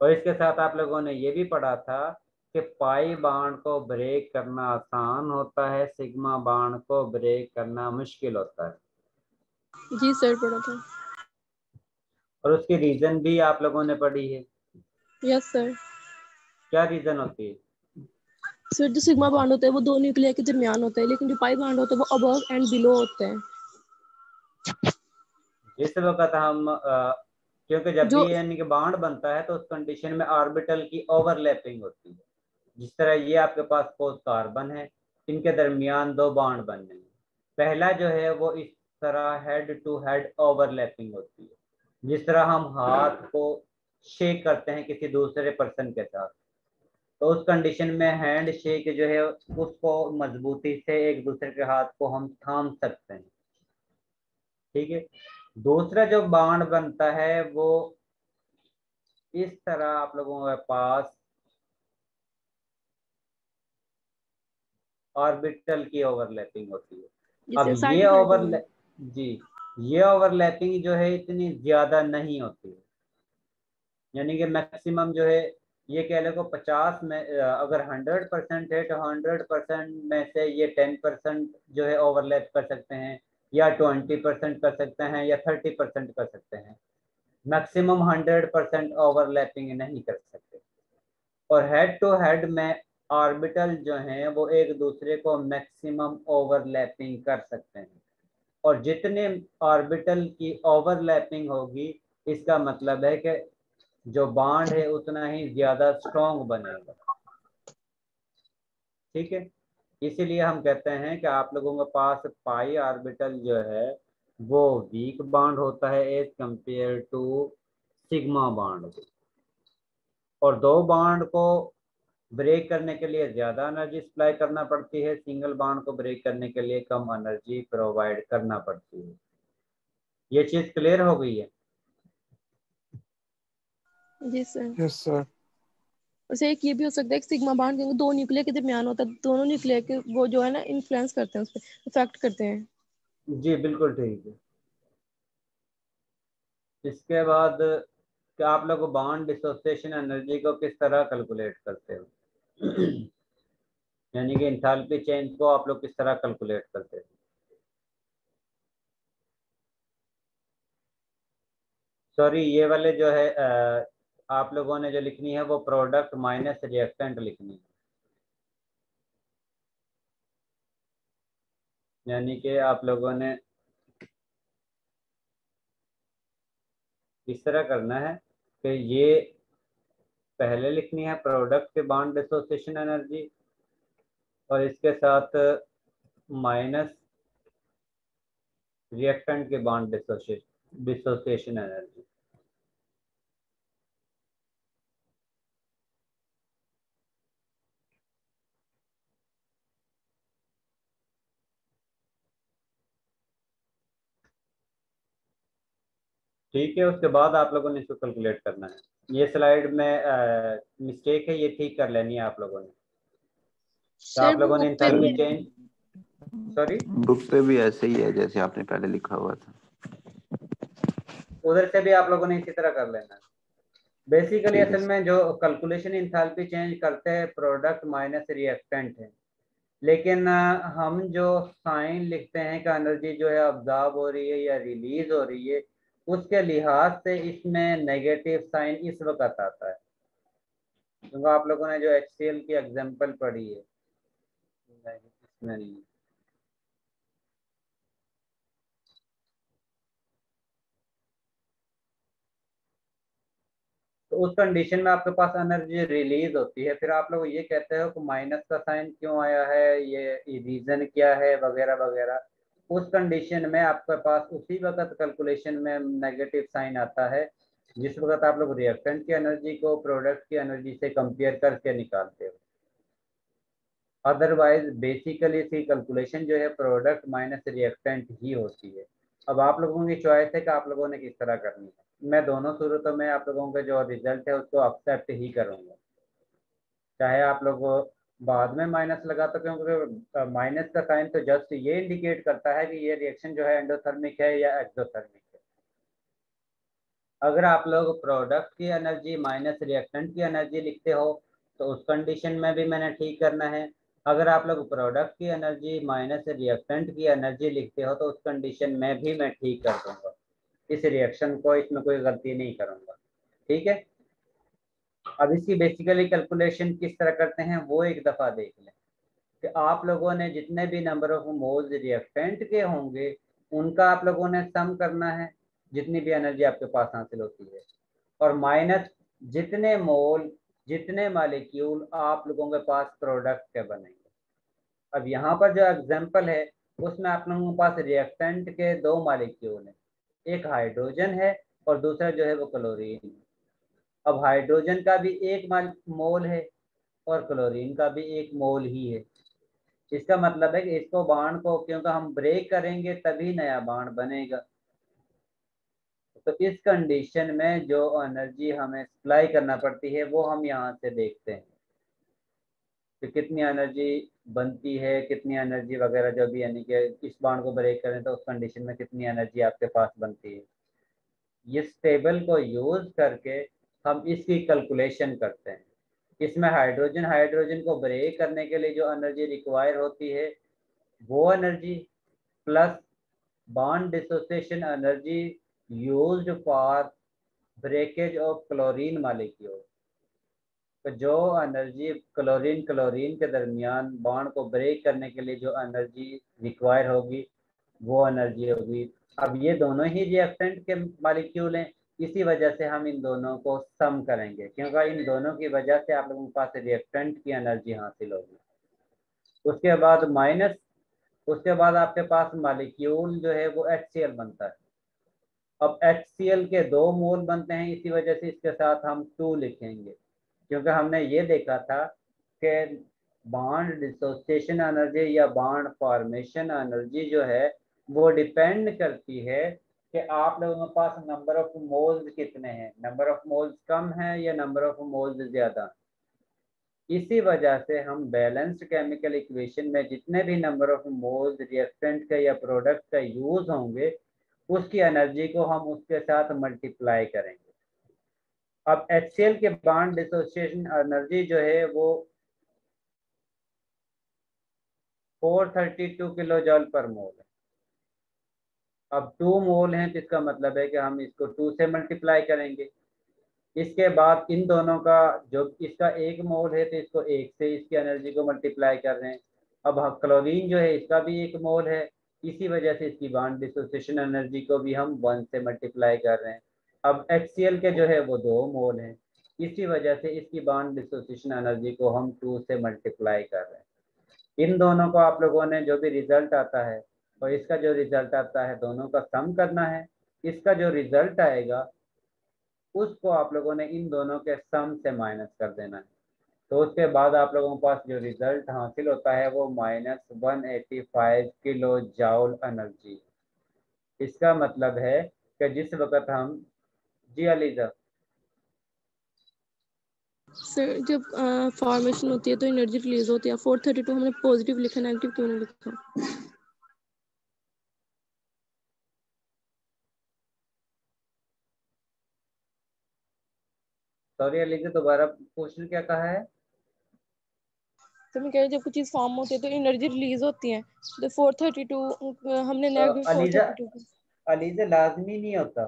और इसके साथ आप लोगों ने ये भी पढ़ा था कि पाई बॉन्ड को ब्रेक करना आसान होता है, सिग्मा बॉन्ड को ब्रेक करना मुश्किल होता है। जी सर पढ़ा था। और उसकी रीजन भी आप लोगों ने पढ़ी है। Yes sir. क्या रीजन होती है? सर जो सिग्मा बॉन्ड होता है वो दो न्यूक्लियर के दरमियान होता है, लेकिन जो पाई बॉन्ड होता है वो अबव एंड बिलो होता है। जिस वक्त हम क्योंकि जब जो भी यानी कि बॉन्ड बनता है तो उस कंडीशन में ऑर्बिटल की ओवरलैपिंग होती है, जिस तरह ये आपके पास ठोस कार्बन है, इनके दरमियान 2 बॉन्ड बन रहे हैं। पहला जो है वो इस तरह हेड टू हेड ओवरलैपिंग होती है, जिस तरह हम हाथ को शेक करते हैं किसी दूसरे पर्सन के साथ, तो उस कंडीशन में हैंड शेक जो है उसको मजबूती से एक दूसरे के हाथ को हम थाम सकते हैं। ठीक है। दूसरा जो बॉन्ड बनता है वो इस तरह आप लोगों के पास ऑर्बिटल की ओवरलैपिंग होती है। अब ये ओवरलैपिंग जो है इतनी ज्यादा नहीं होती है, यानी कि मैक्सिमम जो है ये कह लो को 50 में अगर 100% है तो 100% में से ये 10% जो है ओवरलैप कर सकते हैं, या 20% कर सकते हैं, या 30% कर सकते हैं। मैक्सिमम 100% ओवरलैपिंग नहीं कर सकते। और हेड टू हेड में ऑर्बिटल जो हैं वो एक दूसरे को मैक्सिमम ओवरलैपिंग कर सकते हैं, और जितने ऑर्बिटल की ओवरलैपिंग होगी इसका मतलब है कि जो बॉन्ड है उतना ही ज्यादा स्ट्रॉन्ग बनेगा। ठीक है। इसीलिए हम कहते हैं कि आप लोगों के पास पाई ऑर्बिटल जो है वो वीक बॉन्ड होता है as compare to sigma bond, और 2 बॉन्ड को ब्रेक करने के लिए ज्यादा एनर्जी सप्लाई करना पड़ती है, सिंगल बॉन्ड को ब्रेक करने के लिए कम एनर्जी प्रोवाइड करना पड़ती है। ये चीज क्लियर हो गई है? जी सर। Yes sir. वैसे एक ये भी हो सकता है कि सिग्मा बॉन्ड क्योंकि 2 न्यूक्लियर के दरमियान होता है, दोनों न्यूक्लियर के वो जो है ना इन्फ्लुएंस करते हैं, उस पर इफेक्ट करते हैं। जी बिल्कुल ठीक है। इसके बाद कि आप लोग बॉन्ड डिसोसिएशन एनर्जी को किस तरह कैलकुलेट करते हो? यानी कि एंथैल्पी चेंज को आप लोग किस तरह कैलकुलेट करते हो? सॉरी, ये वाले जो है आप लोगों ने जो लिखनी है वो प्रोडक्ट माइनस रिएक्टेंट लिखनी है, यानी कि आप लोगों ने इस तरह करना है कि ये पहले लिखनी है प्रोडक्ट के बॉन्ड डिसोसिएशन एनर्जी, और इसके साथ माइनस रिएक्टेंट के बॉन्ड डिसोसिएशन एनर्जी। ठीक है। उसके बाद आप लोगों ने इसको कैलकुलेट करना है। ये स्लाइड में मिस्टेक है, ये ठीक कर लेनी है आप लोगों ने। तो आप लोगों ने एंथैल्पी चेंज, सॉरी बुक पे भी ऐसे ही है जैसे आपने पहले लिखा हुआ था, उधर से भी आप लोगों ने इसी तरह कर लेना है। बेसिकली असल में जो कैलकुलेशन एंथैल्पी चेंज करते हैं प्रोडक्ट माइनस रिएक्टेंट है, लेकिन हम जो साइन लिखते हैं कि एनर्जी जो है अब्जॉर्ब हो रही है या रिलीज हो रही है, उसके लिहाज से इसमें नेगेटिव साइन इस वक्त आता है, क्योंकि आप लोगों ने जो HCl की एग्जांपल पढ़ी है इसमें नहीं। तो उस कंडीशन में आपके पास एनर्जी रिलीज होती है, फिर आप लोग ये कहते हो कि माइनस का साइन क्यों आया है, ये रीजन क्या है, वगैरह वगैरह। उस कंडीशन में आपके पास उसी वक्त कैलकुलेशन में नेगेटिव साइन आता है जिस वक्त आप लोग रिएक्टेंट की एनर्जी को प्रोडक्ट की एनर्जी से कंपेयर करके निकालते हो। अदरवाइज बेसिकली इसकी कैलकुलेशन जो है प्रोडक्ट माइनस रिएक्टेंट ही होती है। अब आप लोगों की चॉइस है कि आप लोगों ने किस तरह करनी है। मैं दोनों सूरतों में आप लोगों का जो रिजल्ट है उसको एक्सेप्ट ही करूँगा, चाहे आप लोग बाद में माइनस लगा तो, क्योंकि माइनस का साइन तो जस्ट ये इंडिकेट करता है कि ये रिएक्शन जो है एंडोथर्मिक है या एक्सोथर्मिक है। अगर आप लोग प्रोडक्ट की एनर्जी माइनस रिएक्टेंट की एनर्जी लिखते हो तो उस कंडीशन में भी मैंने ठीक करना है। अगर आप लोग प्रोडक्ट की एनर्जी माइनस रिएक्टेंट की एनर्जी लिखते हो तो उस कंडीशन में भी मैं ठीक कर दूंगा, इस रिएक्शन को इसमें कोई गलती नहीं करूंगा। ठीक है। अब इसकी बेसिकली कैलकुलेशन किस तरह करते हैं वो एक दफ़ा देख लें कि आप लोगों ने जितने भी नंबर ऑफ मोल्स रिएक्टेंट के होंगे उनका आप लोगों ने सम करना है, जितनी भी एनर्जी आपके पास हासिल होती है, और माइनस जितने मोल जितने मालिक्यूल आप लोगों के पास प्रोडक्ट के बनेंगे। अब यहाँ पर जो एग्जांपल है उसमें आप लोगों के पास रिएक्टेंट के 2 मालिक्यूल हैं, एक हाइड्रोजन है और दूसरा जो है वो क्लोरीन है। अब हाइड्रोजन का भी 1 मोल है और क्लोरीन का भी 1 मोल ही है। इसका मतलब है कि इसको बाण को क्योंकि हम ब्रेक करेंगे तभी नया बाण बनेगा। तो इस कंडीशन में जो एनर्जी हमें सप्लाई करना पड़ती है वो हम यहाँ से देखते हैं कि कितनी एनर्जी बनती है, कितनी एनर्जी वगैरह जो भी, यानी कि इस बाण को ब्रेक करें तो उस कंडीशन में कितनी एनर्जी आपके पास बनती है। इस टेबल को यूज करके हम इसकी कैलकुलेशन करते हैं। इसमें हाइड्रोजन को ब्रेक करने के लिए जो एनर्जी रिक्वायर होती है वो energy plus bond dissociation energy used for breakage of chlorine molecule. तो जो एनर्जी क्लोरीन के दरमियान बॉन्ड को ब्रेक करने के लिए जो एनर्जी रिक्वायर होगी वो एनर्जी होगी। अब ये दोनों ही रिएक्टेंट के मॉलिक्यूल हैं, इसी वजह से हम इन दोनों को सम करेंगे क्योंकि इन दोनों की वजह से आप लोगों के पास रिएक्टेंट की एनर्जी हासिल होगी। उसके बाद आपके पास मॉलिक्यूल जो है वो HCl बनता है। अब HCl के 2 मोल बनते हैं, इसी वजह से इसके साथ हम 2 लिखेंगे क्योंकि हमने ये देखा था कि बॉन्ड डिसोसिएशन एनर्जी या बॉन्ड फॉर्मेशन एनर्जी जो है वो डिपेंड करती है कि आप लोगों के पास नंबर ऑफ मोल्स कितने हैं, नंबर ऑफ मोल्स कम है या नंबर ऑफ मोल्स ज़्यादा। इसी वजह से हम बैलेंस्ड केमिकल इक्वेशन में जितने भी नंबर ऑफ मोल्स रिएक्टेंट का या प्रोडक्ट का यूज होंगे उसकी एनर्जी को हम उसके साथ मल्टीप्लाई करेंगे। अब HCl के बॉन्ड डिसोसिएशन एनर्जी जो है वो 432 किलो जॉल पर मोल है। अब 2 मोल हैं तो इसका मतलब है कि हम इसको 2 से मल्टीप्लाई करेंगे। इसके बाद इन दोनों का जो इसका 1 मोल है तो इसको 1 से इसकी एनर्जी को मल्टीप्लाई कर रहे हैं। अब क्लोरीन जो है इसका भी 1 मोल है, इसी वजह से इसकी बॉन्ड डिसोसिएशन एनर्जी को भी हम 1 से मल्टीप्लाई कर रहे हैं। अब HCl के जो है वो 2 मोल हैं, इसी वजह से इसकी बॉन्ड डिसोसिएशन एनर्जी को हम 2 से मल्टीप्लाई कर रहे हैं। इन दोनों को आप लोगों ने जो भी रिजल्ट आता है और इसका जो रिजल्ट आता है दोनों का सम करना है। इसका जो रिजल्ट आएगा उसको आप लोगों ने इन दोनों के सम से माइनस कर देना है। तो उसके बाद आप लोगों के पास जो रिजल्ट हासिल होता है वो -185 किलो जाउल एनर्जी। इसका मतलब है कि जिस वक्त हम जी अलीजा सर जब फॉर्मेशन होती है तो एनर्जी रिलीज होती है। 432 हमने पॉजिटिव लिखा, नेगेटिव क्यों नहीं लिखा? सॉरी अलीजा दोबारा क्वेश्चन क्या कहा है? तो मैं कह रही जब कुछ चीज फॉर्म होती है तो एनर्जी रिलीज होती है। तो 432 हमने नेगेटिव 432 अलीजा लाजमी नहीं होता,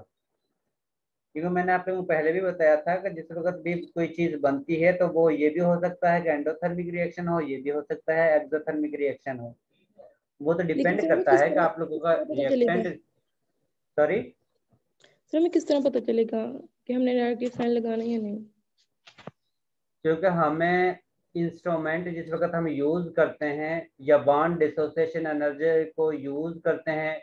क्योंकि मैंने आप लोगों को पहले भी बताया था कि जिस वक्त भी कोई चीज बनती है तो वो ये भी हो सकता है कि एंडोथर्मिक रिएक्शन हो, ये भी हो सकता है एक्सोथर्मिक रिएक्शन हो। वो तो डिपेंड करता है कि आप लोगों का रिएक्टेंट। सॉरी सर हमें किस तरह पता चलेगा कि हमने नेगेटिव साइन लगाना है या नहीं? क्योंकि हमें इंस्ट्रूमेंट जिस वक्त हम यूज करते हैं या बॉन्ड डिसोसिएशन एनर्जी को यूज करते हैं,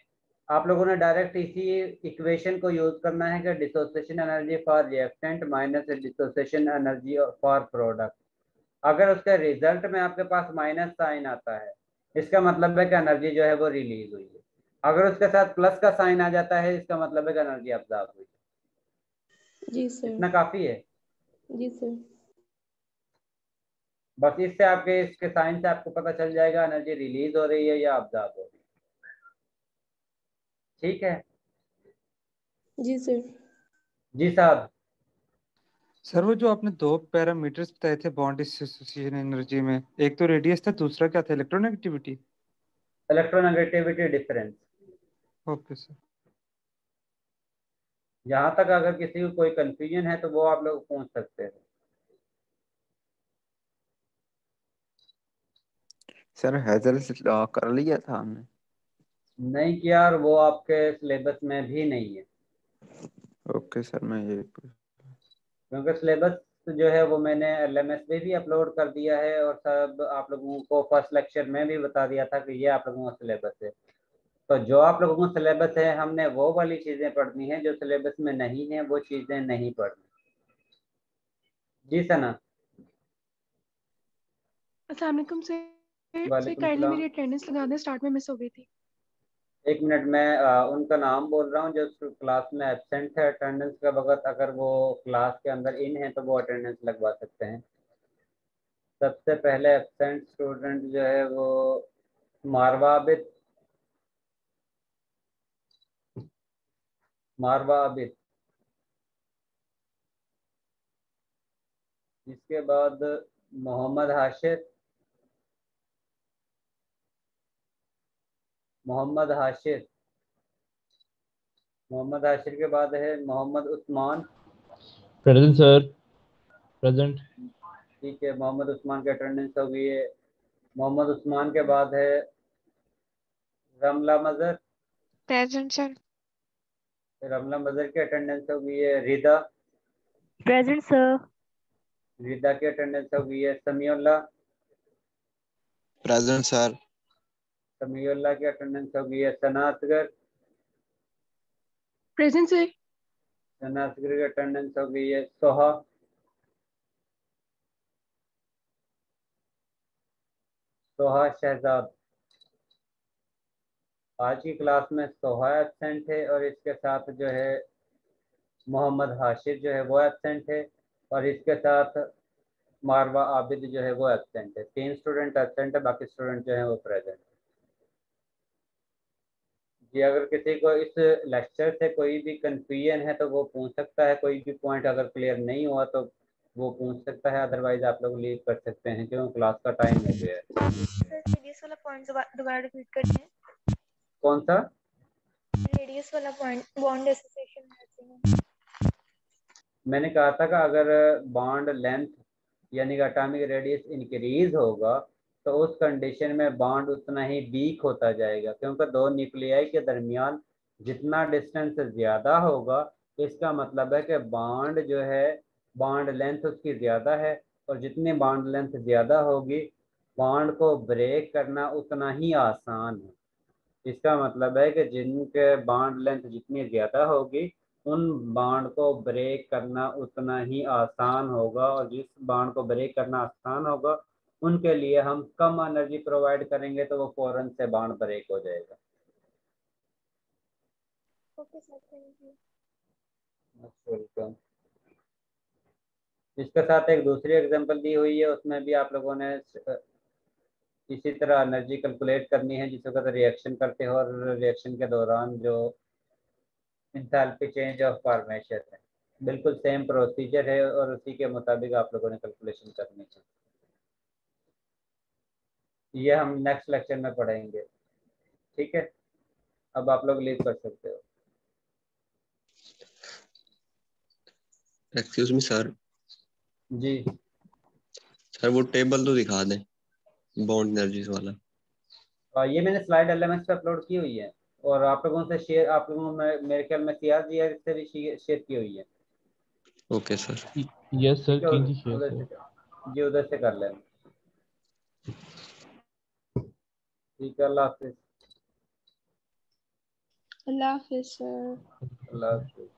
आप लोगों ने डायरेक्ट इसी इक्वेशन को यूज करना है कि dissociation energy for reactant minus dissociation energy for product. अगर उसके रिजल्ट में आपके पास माइनस साइन आता है इसका मतलब है कि एनर्जी जो है वो रिलीज हुई है। अगर उसके साथ प्लस का साइन आ जाता है इसका मतलब है कि एनर्जी अब्जॉर्ब हुई है। जी सर। इतना काफी है। जी सर। बस इससे आपके इसके साइन से आपको पता चल जाएगा एनर्जी रिलीज हो रही है या अब्जॉर्ब हो रही है। ठीक है जी सर। जी साहब। सर वो जो आपने 2 पैरामीटर्स बताए थे बॉन्ड डिसोसिएशन एनर्जी में, एक तो रेडियस था, दूसरा क्या था? Electronegativity. Electronegativity difference. Okay sir. यहाँ तक अगर किसी को कोई कंफ्यूजन है तो वो आप लोग पूछ सकते हैं। सर हैजल से कर लिया था हमने। नहीं किया और वो आपके सिलेबस में भी नहीं है, ओके सर, मैं ये क्योंकि सिलेबस जो है वो मैंने LMS पे भी अपलोड कर दिया है और सब आप लोगों को फर्स्ट लेक्चर में भी बता दिया था कि ये आप लोगों का सिलेबस है। तो जो आप लोगों का सिलेबस है हमने वो वाली चीज़ें पढ़नी है, जो सिलेबस में नहीं है वो चीज़ें नहीं पढ़नी। जी सना। अस्सलाम वालेकुम सर वालेकुम काइंडली सलाम। मेरी अटेंडेंस लगा दें, स्टार्ट में मिस हो गई थी। एक मिनट में उनका नाम बोल रहा हूँ जो क्लास में एब्सेंट है अटेंडेंस का वक्त, अगर वो क्लास के अंदर इन है तो वो अटेंडेंस लगवा सकते हैं। सबसे पहले एब्सेंट स्टूडेंट जो है वो मारवा आबिद। मारवा आबिद। इसके बाद मोहम्मद हाशिर। मोहम्मद हाशिर। मोहम्मद हाशिर के बाद है Mohammad Usman. Present sir. Present. ठीक है, मोहम्मद उस्मान की अटेंडेंस हो गई है। मोहम्मद उस्मान के बाद है रमला मजर। Present sir. रमला मजर की अटेंडेंस हो गई है। रिदा। Present sir. रिदा की अटेंडेंस हो गई है। समीउल्लाह। Present sir. समीउल्लाह की अटेंडेंस हो गई है। सना असगर। Present sir. सना असगर की अटेंडेंस हो गई है। सोहा। सोहा शहजाद। आज की क्लास में सोहा एब्सेंट है और इसके साथ जो है मोहम्मद हाशिर जो है वो एब्सेंट है और इसके साथ मारवा आबिद जो है वो एब्सेंट है। 3 स्टूडेंट एब्सेंट है, बाकी स्टूडेंट जो है वो प्रेजेंट। जी अगर किसी को इस लेक्चर से कोई भी कंफ्यूजन है तो वो पूछ सकता है, कोई भी पॉइंट अगर क्लियर नहीं हुआ तो वो पूछ सकता है, अदरवाइज आप लोग लीव कर सकते हैं क्योंकि क्लास का टाइम हो गया है। रेडियस वाला पॉइंट दोबारा रिपीट करते हैं। कौन सा? रेडियस वाला पॉइंट, बॉन्ड एसोसिएशन। मैंने कहा था कि अगर बॉन्ड लेंथ यानी कि एटॉमिक रेडियस इंक्रीज होगा तो उस कंडीशन में बॉन्ड उतना ही वीक होता जाएगा, क्योंकि 2 न्यूक्लियाई के दरमियान जितना डिस्टेंस ज़्यादा होगा इसका मतलब है कि बॉन्ड जो है बॉन्ड लेंथ उसकी ज़्यादा है और जितनी बॉन्ड लेंथ ज़्यादा होगी बॉन्ड को ब्रेक करना उतना ही आसान है। इसका मतलब है कि जिनके बॉन्ड लेंथ जितनी ज़्यादा होगी उन बॉन्ड को ब्रेक करना उतना ही आसान होगा और जिस बॉन्ड को ब्रेक करना आसान होगा उनके लिए हम कम एनर्जी प्रोवाइड करेंगे तो वो फौरन से बॉन्ड ब्रेक हो जाएगा। Okay sir, thank you. Welcome. इसके साथ एक दूसरी एग्जांपल दी हुई है, उसमें भी आप लोगों ने इसी तरह एनर्जी कैलकुलेट करनी है जिस वक्त रिएक्शन करते हो और रिएक्शन के दौरान जो एंथैल्पी चेंज ऑफ फॉर्मेशन है, बिल्कुल सेम प्रोसीजर है और उसी के मुताबिक आप लोगों ने कैलकुलेशन करनी है। ये हम नेक्स्ट लेक्चर में पढ़ेंगे, ठीक है। अब आप लोग लीव कर सकते हो। Excuse me sir. जी सर वो टेबल तो दिखा दें, बॉन्ड एनर्जीज वाला। ये मैंने स्लाइड LMS पे अपलोड की हुई है और आप लोगों से शेयर, आप लोगों में मेरे ख्याल में CRGR से भी शेयर की हुई है। Okay sir. यस सर, ठीक है, कीजिए शेयर उधर सर। से जी उधर से कर लेना। ठीक है, अल्लाह हाफिज। अल्लाह हाफिज सर। अल्लाह हाफिज।